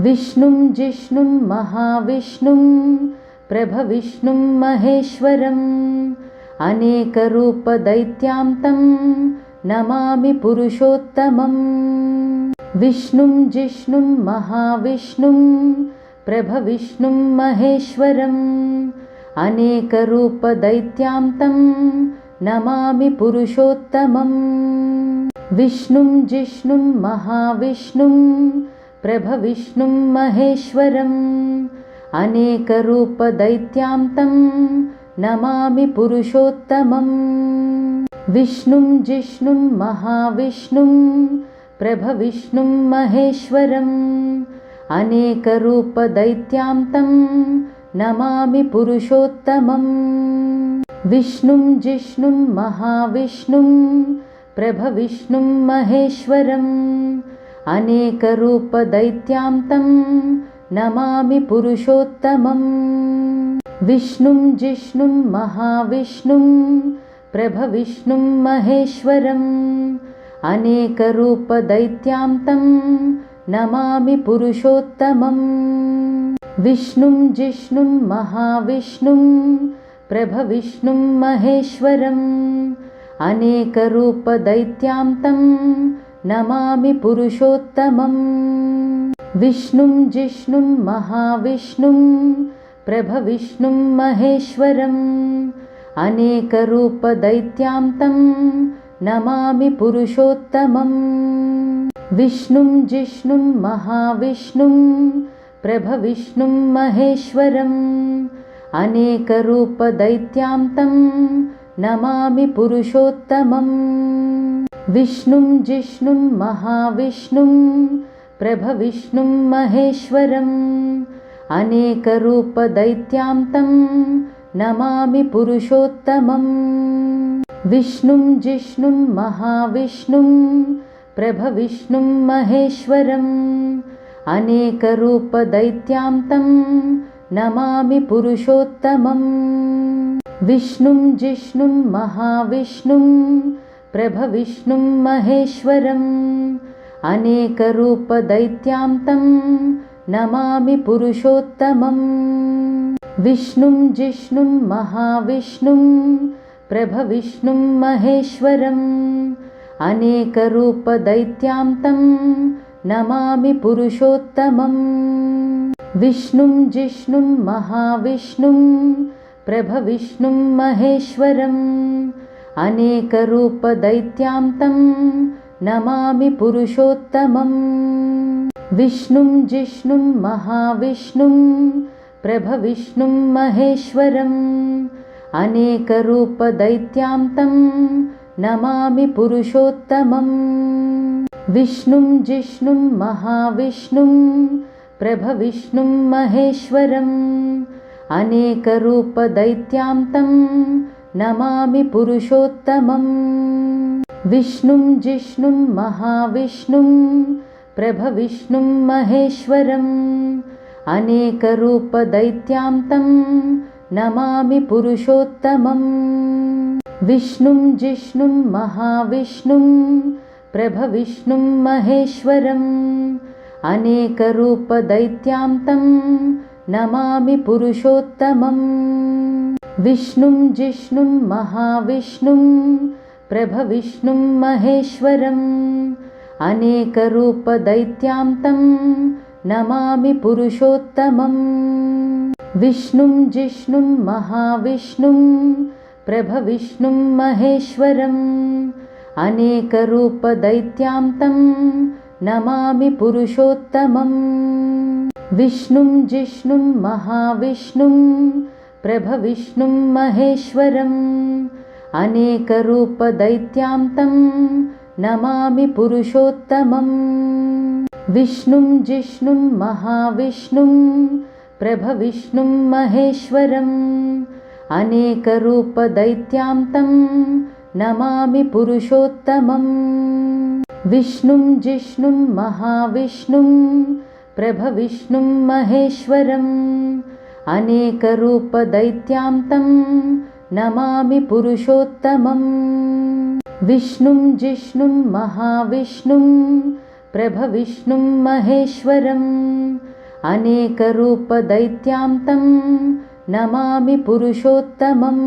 विष्णुं जिष्णुं महाविष्णुं प्रभविष्णुं महेश्वरम् अनेकरूपदैत्यान्तं नमामि पुरुषोत्तमम् विष्णुं जिष्णुं महाविष्णुं प्रभविष्णुं महेश्वरम् अनेकरूपदैत्यान्तं नमामि पुरुषोत्तमम् विष्णुं जिष्णुं महाविष्णुं प्रभविष्णुं महेश्वरम् अनेकरूपदैत्यान्तं नमामि पुरुषोत्तमम् विष्णुं जिष्णुं महाविष्णुं प्रभविष्णुं महेश्वरम् अनेकरूपदैत्यान्तं नमामि पुरुषोत्तमम् विष्णुं जिष्णुं महाविष्णुं प्रभविष्णुं महेश्वरम् अनेकरूपदैत्यान्तं नमामि पुरुषोत्तमम् विष्णुं जिष्णुं महाविष्णुं प्रभविष्णुं महेश्वरम् अनेकरूपदैत्यान्तं नमामि पुरुषोत्तमम् विष्णुं जिष्णुं महाविष्णुं प्रभविष्णुं महेश्वरम् अनेकरूपदैत्यान्तं नमामि पुरुषोत्तमम् विष्णुं जिष्णुं महाविष्णुं प्रभविष्णुं महेश्वरम् अनेकरूपदैत्यान्तं नमामि पुरुषोत्तमम् विष्णुं जिष्णुं महाविष्णुं प्रभविष्णुं महेश्वरम् अनेकरूपदैत्यान्तं नमामि पुरुषोत्तमं विष्णुं जिष्णुं महाविष्णुं प्रभविष्णुं महेश्वरम् अनेकरूपदैत्यान्तं नमामि पुरुषोत्तमं विष्णुं जिष्णुं महाविष्णुं प्रभविष्णुं महेश्वरम् अनेकरूपदैत्यान्तं नमामि पुरुषोत्तमं विष्णुं जिष्णुं महाविष्णुं प्रभविष्णुं महेश्वरम् अनेकरूपदैत्यान्तं नमामि पुरुषोत्तमं विष्णुं जिष्णुं महाविष्णुं प्रभविष्णुं महेश्वरम् अनेकरूपदैत्यान्तं नमामि पुरुषोत्तमं विष्णुं जिष्णुं महाविष्णुं प्रभविष्णुं महेश्वरम् अनेकरूपदैत्यान्तं नमामि पुरुषोत्तमं विष्णुं जिष्णुं महाविष्णुं प्रभविष्णुं महेश्वरम् अनेकरूपदैत्यान्तं नमामि पुरुषोत्तमं विष्णुं जिष्णुं महाविष्णुं प्रभविष्णुं महेश्वरम् अनेकरूपदैत्यान्तं नमामि पुरुषोत्तमं विष्णुं जिष्णुं महाविष्णुं प्रभविष्णुं महेश्वरम् अनेकरूपदैत्यान्तं नमामि पुरुषोत्तमं विष्णुं जिष्णुं महाविष्णुं प्रभविष्णुं महेश्वरम् अनेकरूपदैत्यान्तं नमामि पुरुषोत्तमं विष्णुं जिष्णुं महाविष्णुं प्रभविष्णुं महेश्वरम् अनेकरूपदैत्यान्तं नमामि पुरुषोत्तमं विष्णुं जिष्णुं महाविष्णुं प्रभविष्णुं महेश्वरम् अनेकरूपदैत्यान्तं नमामि पुरुषोत्तमं विष्णुं जिष्णुं महाविष्णुं प्रभविष्णुं महेश्वरम् अनेकरूपदैत्यान्तं नमामि पुरुषोत्तमं विष्णुं जिष्णुं महाविष्णुं प्रभविष्णुं महेश्वरम् अनेकरूपदैत्यान्तं नमामि पुरुषोत्तमं विष्णुं जिष्णुं महाविष्णुं प्रभविष्णुं महेश्वरम् अनेकरूपदैत्यान्तं नमामि पुरुषोत्तमं विष्णुं जिष्णुं महाविष्णुं प्रभविष्णुं महेश्वरम् अनेकरूपदैत्यान्तं नमामि पुरुषोत्तमं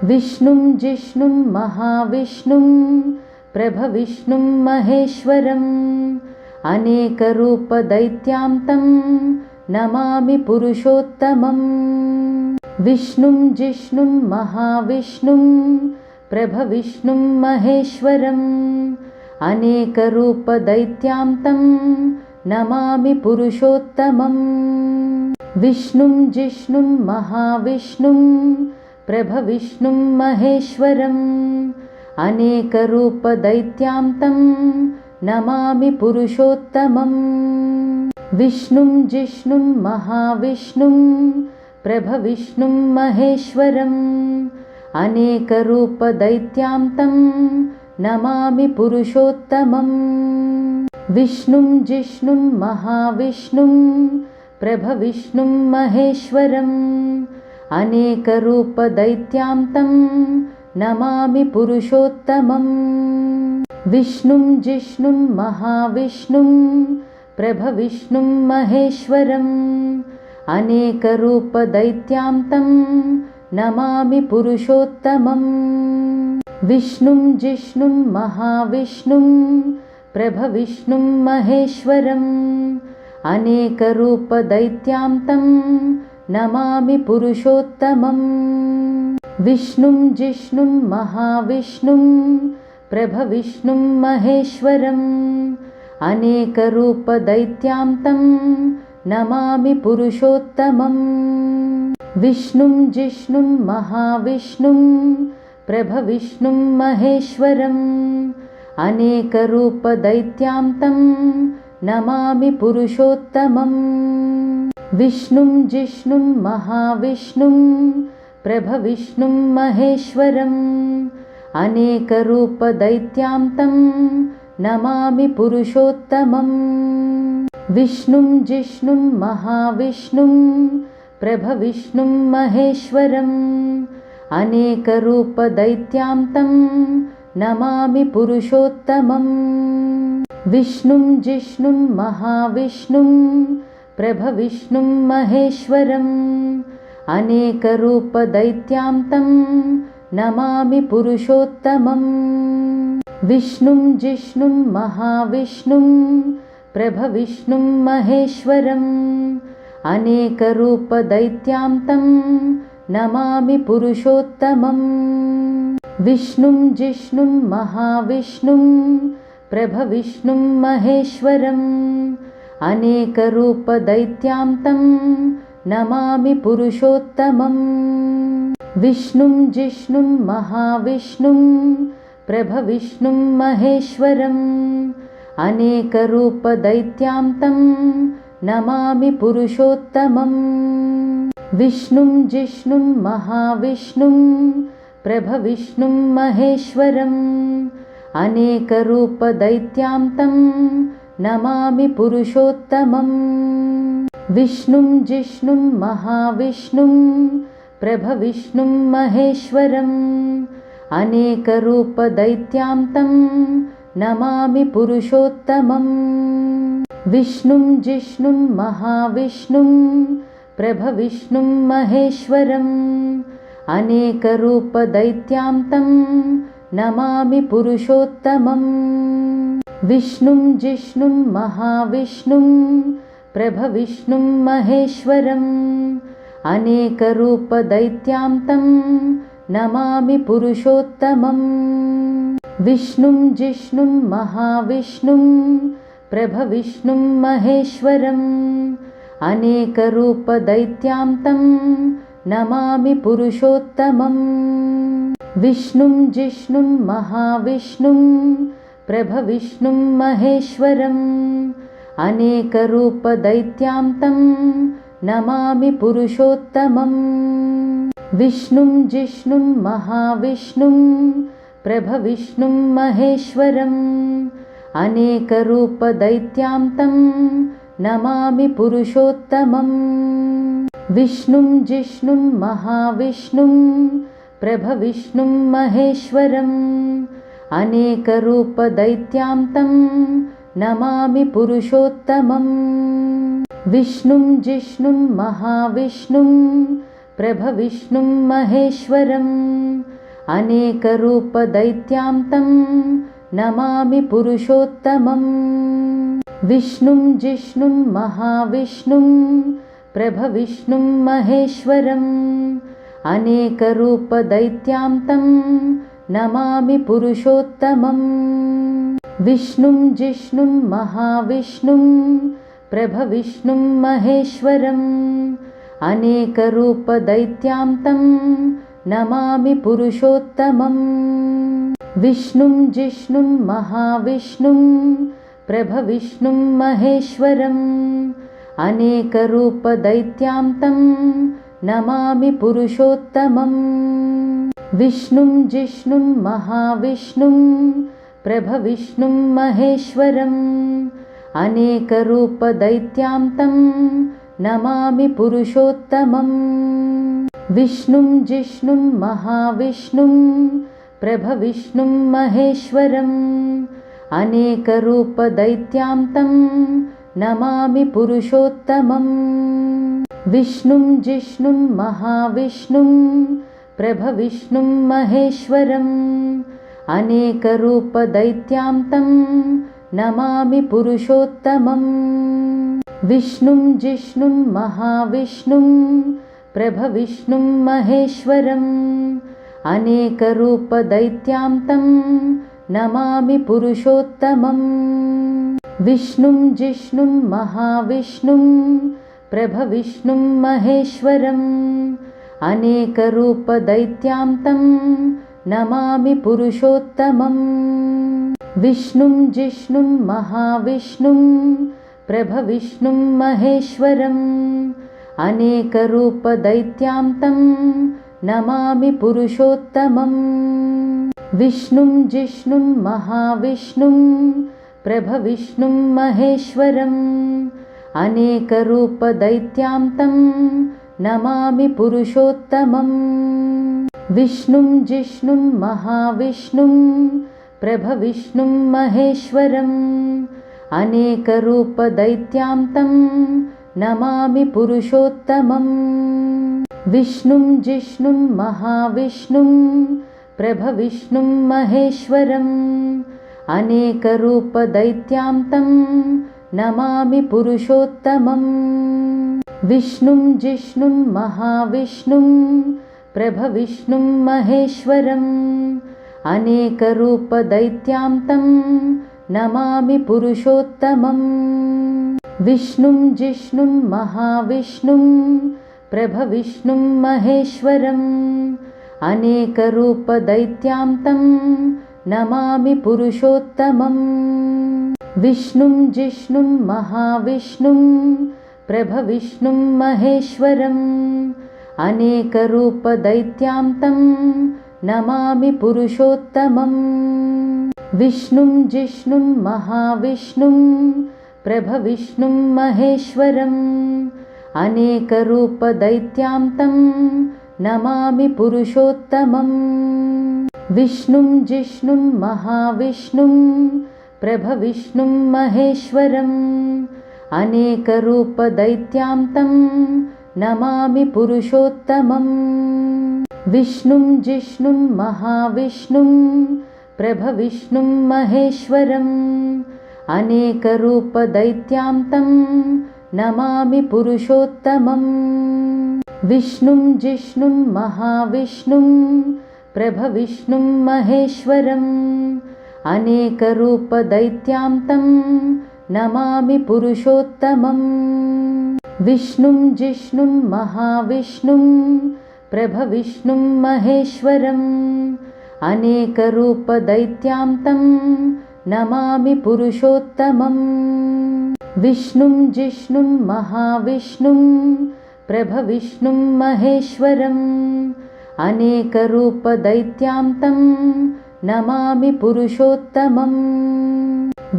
विष्णुं जिष्णुं महाविष्णुं प्रभविष्णुं महेश्वरम् अनेकरूपदैत्यान्तं नमामि पुरुषोत्तमं विष्णुं जिष्णुं महाविष्णुं प्रभविष्णुं महेश्वरम् अनेकरूपदैत्यान्तं नमामि पुरुषोत्तमं विष्णुं जिष्णुं महाविष्णुं प्रभविष्णुं महेश्वरम् अनेकरूपदैत्यान्तं नमामि पुरुषोत्तमं विष्णुं जिष्णुं महाविष्णुं प्रभविष्णुं महेश्वरम् अनेकरूपदैत्यान्तं नमामि पुरुषोत्तमं विष्णुं जिष्णुं महाविष्णुं प्रभविष्णुं महेश्वरम् अनेकरूपदैत्यान्तं नमामि पुरुषोत्तमं विष्णुं जिष्णुं महाविष्णुं प्रभविष्णुं महेश्वरम् अनेकरूपदैत्यान्तं नमामि पुरुषोत्तमं विष्णुं जिष्णुं महाविष्णुं प्रभविष्णुं महेश्वरम् अनेकरूपदैत्यान्तं नमामि पुरुषोत्तमं विष्णुं जिष्णुं महाविष्णुं प्रभविष्णुं महेश्वरम् अनेकरूपदैत्यान्तं नमामि पुरुषोत्तमं विष्णुं जिष्णुं महाविष्णुं प्रभविष्णुं महेश्वरम् अनेकरूपदैत्यान्तं नमामि पुरुषोत्तमम् विष्णुं जिष्णुं महाविष्णुं प्रभविष्णुं महेश्वरम् अनेकरूपदैत्यान्तं नमामि पुरुषोत्तमम् विष्णुं जिष्णुं महाविष्णुं प्रभविष्णुं महेश्वरम् अनेकरूपदैत्यान्तं नमामि पुरुषोत्तमम् विष्णुं जिष्णुं महाविष्णुं प्रभविष्णुं महेश्वरम् अनेकरूपदैत्यान्तं नमामि पुरुषोत्तमम् विष्णुं जिष्णुं महाविष्णुं प्रभविष्णुं महेश्वरम् अनेकरूपदैत्यान्तं नमामि पुरुषोत्तमम् विष्णुं जिष्णुं महाविष्णुं प्रभविष्णुं महेश्वरम् अनेकरूपदैत्यान्तं नमामि पुरुषोत्तमम् विष्णुं जिष्णुं महाविष्णुं प्रभविष्णुं महेश्वरम् अनेकरूपदैत्यान्तं नमामि पुरुषोत्तमम् विष्णुं जिष्णुं महाविष्णुं प्रभविष्णुं महेश्वरम् अनेकरूपदैत्यान्तं नमामि पुरुषोत्तमम् विष्णुं जिष्णुं महाविष्णुं प्रभविष्णुं महेश्वरम् अनेकरूपदैत्यान्तं नमामि पुरुषोत्तमम् विष्णुं जिष्णुं महाविष्णुं प्रभविष्णुं महेश्वरम् अनेकरूपदैत्यान्तं नमामि पुरुषोत्तमम् विष्णुं जिष्णुं महाविष्णुं प्रभविष्णुं महेश्वरम् अनेकरूपदैत्यान्तं नमामि पुरुषोत्तमम् विष्णुं जिष्णुं महाविष्णुं प्रभविष्णुं महेश्वरम् अनेकरूपदैत्यान्तं नमामि पुरुषोत्तमम् विष्णुं जिष्णुं महाविष्णुं प्रभविष्णुं महेश्वरम् अनेकरूपदैत्यान्तं नमामि पुरुषोत्तमम् विष्णुं जिष्णुं महाविष्णुं प्रभविष्णुं महेश्वरम् अनेकरूपदैत्यान्तं नमामि पुरुषोत्तमम् विष्णुं जिष्णुं महाविष्णुं प्रभविष्णुं महेश्वरम् अनेकरूपदैत्यान्तं नमामि पुरुषोत्तमम् विष्णुं जिष्णुं महाविष्णुं प्रभविष्णुं महेश्वरम् अनेकरूपदैत्यान्तं नमामि पुरुषोत्तमम् विष्णुं जिष्णुं महाविष्णुं प्रभविष्णुं महेश्वरम् अनेकरूपदैत्यान्तं नमामि पुरुषोत्तमम् विष्णुं जिष्णुं महाविष्णुं प्रभविष्णुं महेश्वरम् अनेकरूपदैत्यान्तं नमामि पुरुषोत्तमम् विष्णुं जिष्णुं महाविष्णुं प्रभविष्णुं महेश्वरम् अनेकरूपदैत्यान्तं नमामि पुरुषोत्तमम् विष्णुं जिष्णुं महाविष्णुं प्रभविष्णुं महेश्वरम् अनेकरूपदैत्यान्तं नमामि पुरुषोत्तमम् विष्णुं जिष्णुं महाविष्णुं प्रभविष्णुं महेश्वरम् अनेकरूपदैत्यान्तं नमामि पुरुषोत्तमम् विष्णुं जिष्णुं महाविष्णुं प्रभविष्णुं महेश्वरम् अनेकरूपदैत्यान्तं नमामि पुरुषोत्तमम् विष्णुं जिष्णुं महाविष्णुं प्रभविष्णुं महेश्वरम् अनेकरूपदैत्यान्तं नमामि पुरुषोत्तमम् विष्णुं जिष्णुं महाविष्णुं प्रभविष्णुं महेश्वरम् अनेकरूपदैत्यान्तं नमामि पुरुषोत्तमम् विष्णुं जिष्णुं महाविष्णुं प्रभविष्णुं महेश्वरम् अनेकरूपदैत्यान्तं नमामि पुरुषोत्तमम् विष्णुं जिष्णुं महाविष्णुं प्रभविष्णुं महेश्वरम् अनेकरूपदैत्यान्तं नमामि पुरुषोत्तमम् विष्णुं जिष्णुं महाविष्णुं प्रभविष्णुं महेश्वरम् अनेकरूपदैत्यान्तं नमामि पुरुषोत्तमम् विष्णुं जिष्णुं महाविष्णुं प्रभविष्णुं महेश्वरम् अनेकरूपदैत्यान्तं नमामि पुरुषोत्तमम् विष्णुं जिष्णुं महाविष्णुं प्रभविष्णुं महेश्वरम् अनेकरूपदैत्यान्तं नमामि पुरुषोत्तमम् विष्णुं जिष्णुं महाविष्णुं प्रभविष्णुं महेश्वरम् अनेकरूपदैत्यान्तं नमामि पुरुषोत्तमम् विष्णुं जिष्णुं महाविष्णुं प्रभविष्णुं महेश्वरम् अनेकरूपदैत्यान्तं नमामि पुरुषोत्तमम् विष्णुं जिष्णुं महाविष्णुं प्रभविष्णुं महेश्वरम् अनेकरूपदैत्यान्तं नमामि पुरुषोत्तमम् विष्णुं जिष्णुं महाविष्णुं प्रभविष्णुं महेश्वरम् अनेकरूपदैत्यान्तं नमामि पुरुषोत्तमम् विष्णुं जिष्णुं महाविष्णुं प्रभविष्णुं महेश्वरम् अनेकरूपदैत्यान्तं नमामि पुरुषोत्तमम् विष्णुं जिष्णुं महाविष्णुं प्रभविष्णुं महेश्वरम् अनेकरूपदैत्यान्तं नमामि पुरुषोत्तमम् विष्णुं जिष्णुं महाविष्णुं प्रभविष्णुं महेश्वरम् अनेकरूपदैत्यान्तं नमामि पुरुषोत्तमम् विष्णुं जिष्णुं महाविष्णुं प्रभविष्णुं महेश्वरम् अनेकरूपदैत्यान्तं नमामि पुरुषोत्तमम्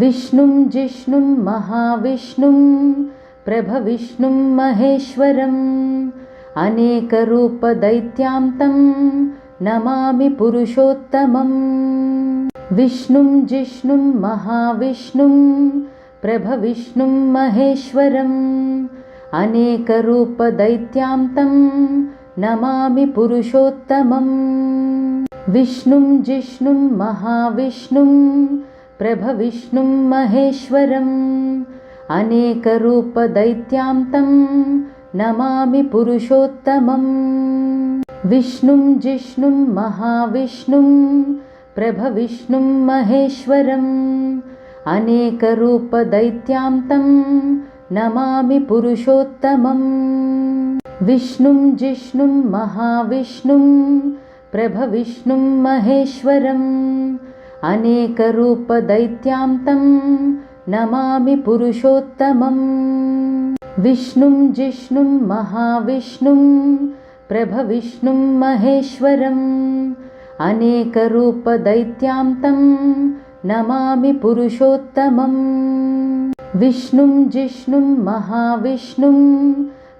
विष्णुं जिष्णुं महाविष्णुं प्रभविष्णुं महेश्वरम् अनेकरूपदैत्यान्तं नमामि पुरुषोत्तमम् विष्णुं जिष्णुं महाविष्णुं प्रभविष्णुं महेश्वरम् अनेकरूपदैत्यान्तं नमामि पुरुषोत्तमम् विष्णुं जिष्णुं महाविष्णुं प्रभविष्णुं महेश्वरम् अनेकरूपदैत्यान्तं नमामि पुरुषोत्तमम् विष्णुं जिष्णुं महाविष्णुं प्रभविष्णुं महेश्वरम् अनेकरूपदैत्यान्तं नमामि पुरुषोत्तमम् विष्णुं जिष्णुं महाविष्णुं प्रभविष्णुं महेश्वरम् अनेकरूपदैत्यान्तं नमामि पुरुषोत्तमम् विष्णुं जिष्णुं महाविष्णुं प्रभविष्णुं महेश्वरम् अनेकरूपदैत्यान्तं नमामि पुरुषोत्तमम् विष्णुं जिष्णुं महाविष्णुं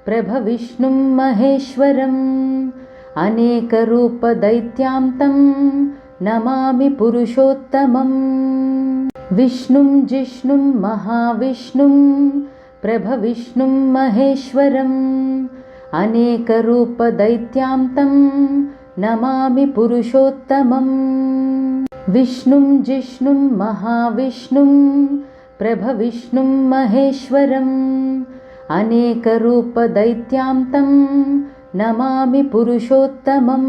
प्रभविष्णुं महेश्वरम् अनेकरूपदैत्यान्तं नमामि पुरुषोत्तमम् विष्णुं जिष्णुं महाविष्णुं प्रभविष्णुं महेश्वरम् अनेकरूपदैत्यान्तं नमामि पुरुषोत्तमम् विष्णुं जिष्णुं महाविष्णुं प्रभविष्णुं महेश्वरम् अनेकरूपदैत्यान्तं नमामि पुरुषोत्तमम्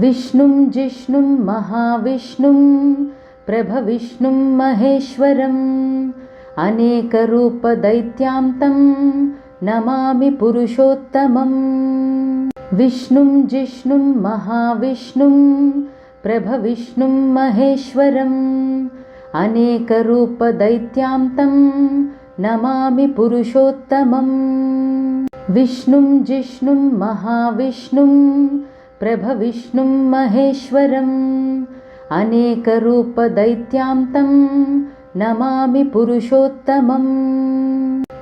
विष्णुं जिष्णुं महाविष्णुं प्रभविष्णुं महेश्वरम् अनेकरूपदैत्यान्तं नमामि पुरुषोत्तमम् विष्णुं जिष्णुं महाविष्णुं प्रभविष्णुं महेश्वरम् अनेकरूपदैत्यान्तं नमामि पुरुषोत्तमम् विष्णुं जिष्णुं महाविष्णुं प्रभविष्णुं महेश्वरम् अनेकरूपदैत्यान्तं नमामि पुरुषोत्तमम्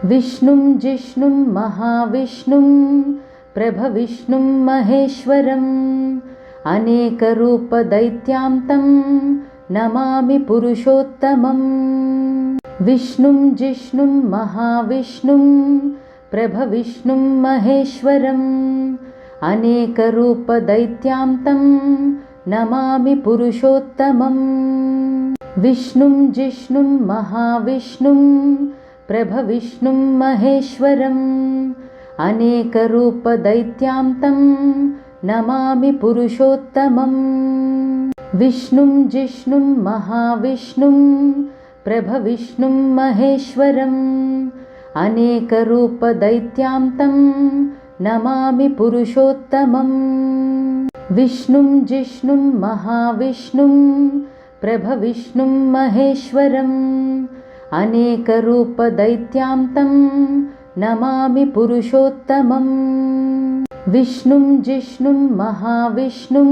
विष्णुं जिष्णुं महाविष्णुं प्रभविष्णुं महेश्वरम् अनेकरूपदैत्यान्तं नमामि पुरुषोत्तमम् विष्णुं जिष्णुं महाविष्णुं प्रभविष्णुं महेश्वरम् अनेकरूपदैत्यान्तं नमामि पुरुषोत्तमम् विष्णुं जिष्णुं महाविष्णुं प्रभविष्णुं महेश्वरम् अनेकरूपदैत्यान्तं नमामि पुरुषोत्तमम् विष्णुं जिष्णुं महाविष्णुं प्रभविष्णुं महेश्वरम् अनेकरूपदैत्यान्तं नमामि पुरुषोत्तमम् विष्णुं जिष्णुं महाविष्णुं प्रभविष्णुं महेश्वरम् अनेकरूपदैत्यान्तं नमामि पुरुषोत्तमम् विष्णुं जिष्णुं महाविष्णुं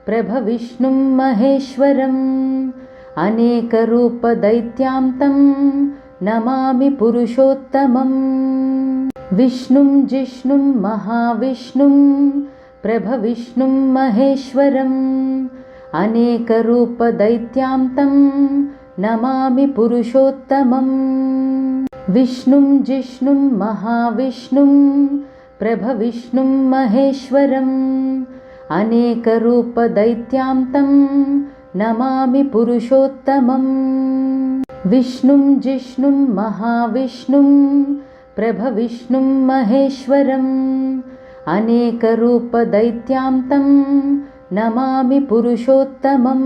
प्रभविष्णुं महेश्वरम् अनेकरूपदैत्यान्तं नमामि पुरुषोत्तमम् विष्णुं जिष्णुं महाविष्णुं प्रभविष्णुं महेश्वरम् अनेकरूपदैत्यान्तं नमामि पुरुषोत्तमम् विष्णुं जिष्णुं महाविष्णुं प्रभविष्णुं महेश्वरम् अनेकरूपदैत्यान्तं नमामि पुरुषोत्तमम् विष्णुं जिष्णुं महाविष्णुं प्रभविष्णुं महेश्वरम् अनेकरूपदैत्यान्तं नमामि पुरुषोत्तमम्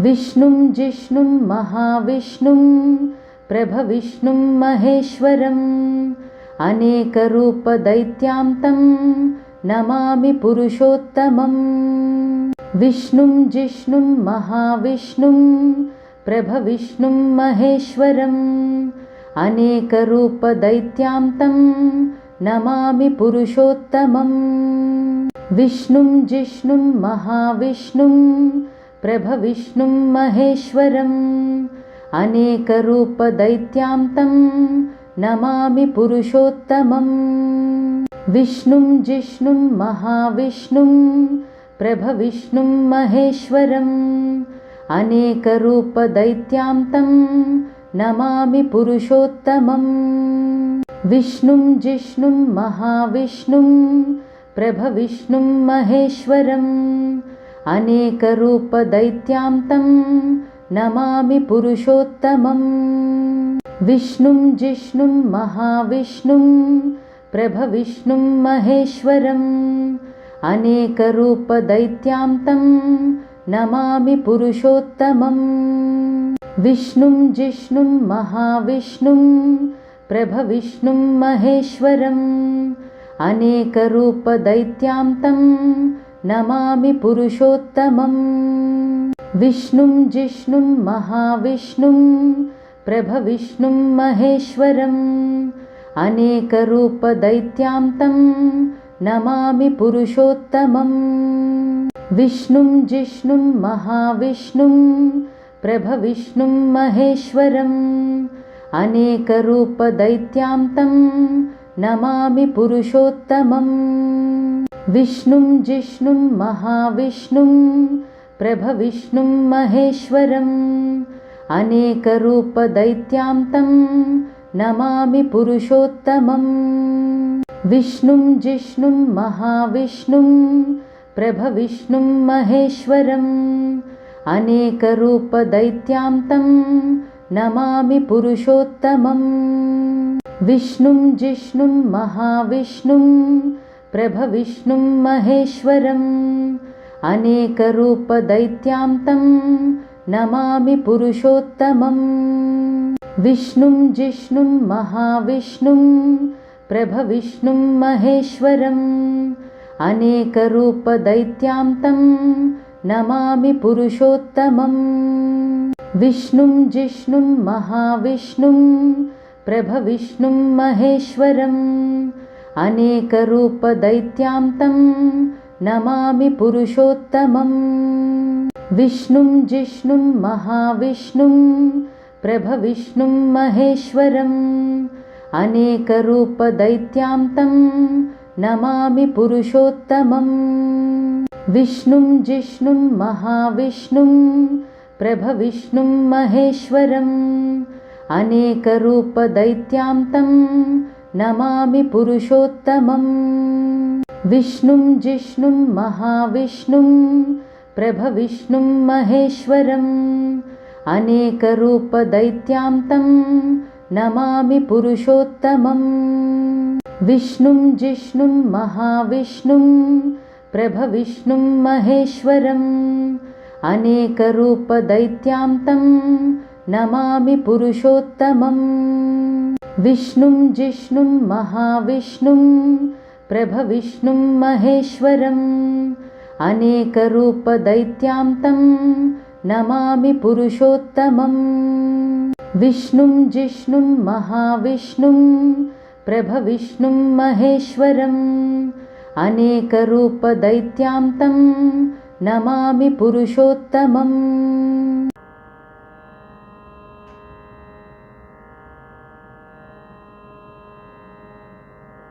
विष्णुं जिष्णुं महाविष्णुं प्रभविष्णुं महेश्वरम् अनेकरूपदैत्यान्तं नमामि पुरुषोत्तमम् विष्णुं जिष्णुं महाविष्णुं प्रभविष्णुं महेश्वरम् अनेकरूपदैत्यान्तं नमामि पुरुषोत्तमम् विष्णुं जिष्णुं महाविष्णुं प्रभविष्णुं महेश्वरम् अनेकरूपदैत्यान्तं नमामि पुरुषोत्तमम् विष्णुं जिष्णुं महाविष्णुं प्रभविष्णुं महेश्वरम् अनेकरूपदैत्यान्तं नमामि पुरुषोत्तमम् विष्णुं जिष्णुं महाविष्णुं प्रभविष्णुं महेश्वरम् अनेकरूपदैत्यान्तं नमामि पुरुषोत्तमम् विष्णुं जिष्णुं महाविष्णुं प्रभविष्णुं महेश्वरम् अनेकरूपदैत्यान्तं नमामि पुरुषोत्तमम् विष्णुं जिष्णुं महाविष्णुं प्रभविष्णुं महेश्वरम् अनेकरूपदैत्यान्तं नमामि पुरुषोत्तमम् विष्णुं जिष्णुं महाविष्णुं प्रभविष्णुं महेश्वरम् अनेकरूपदैत्यान्तं नमामि पुरुषोत्तमम् विष्णुं जिष्णुं महाविष्णुं प्रभविष्णुं महेश्वरम् अनेकरूपदैत्यान्तं नमामि पुरुषोत्तमम् विष्णुं जिष्णुं महाविष्णुं प्रभविष्णुं महेश्वरम् अनेकरूपदैत्यान्तं नमामि पुरुषोत्तमम् विष्णुं जिष्णुं महाविष्णुं प्रभविष्णुं महेश्वरम् अनेकरूपदैत्यान्तं नमामि पुरुषोत्तमम् विष्णुं जिष्णुं महाविष्णुं प्रभविष्णुं महेश्वरम् अनेकरूपदैत्यान्तं नमामि पुरुषोत्तमम् विष्णुं जिष्णुं महाविष्णुं प्रभविष्णुं महेश्वरम् अनेकरूपदैत्यान्तं नमामि पुरुषोत्तमम् विष्णुं जिष्णुं महाविष्णुं प्रभविष्णुं महेश्वरम् अनेकरूपदैत्यान्तं नमामि पुरुषोत्तमम् विष्णुं जिष्णुं महाविष्णुं प्रभविष्णुं महेश्वरम् अनेकरूपदैत्यान्तं नमामि पुरुषोत्तमम् विष्णुं जिष्णुं महाविष्णुं प्रभविष्णुं महेश्वरम् अनेकरूपदैत्यान्तं नमामि पुरुषोत्तमम् विष्णुं जिष्णुं महाविष्णुं प्रभविष्णुं महेश्वरम् अनेकरूपदैत्यान्तं नमामि पुरुषोत्तमम् विष्णुं जिष्णुं महाविष्णुं प्रभविष्णुं महेश्वरम् अनेकरूपदैत्यान्तं नमामि पुरुषोत्तमम् विष्णुं जिष्णुं महाविष्णुं प्रभविष्णुं महेश्वरम् अनेकरूपदैत्यान्तं नमामि पुरुषोत्तमम् विष्णुं जिष्णुं महाविष्णुं प्रभविष्णुं महेश्वरम् अनेकरूपदैत्यान्तं नमामि पुरुषोत्तमम्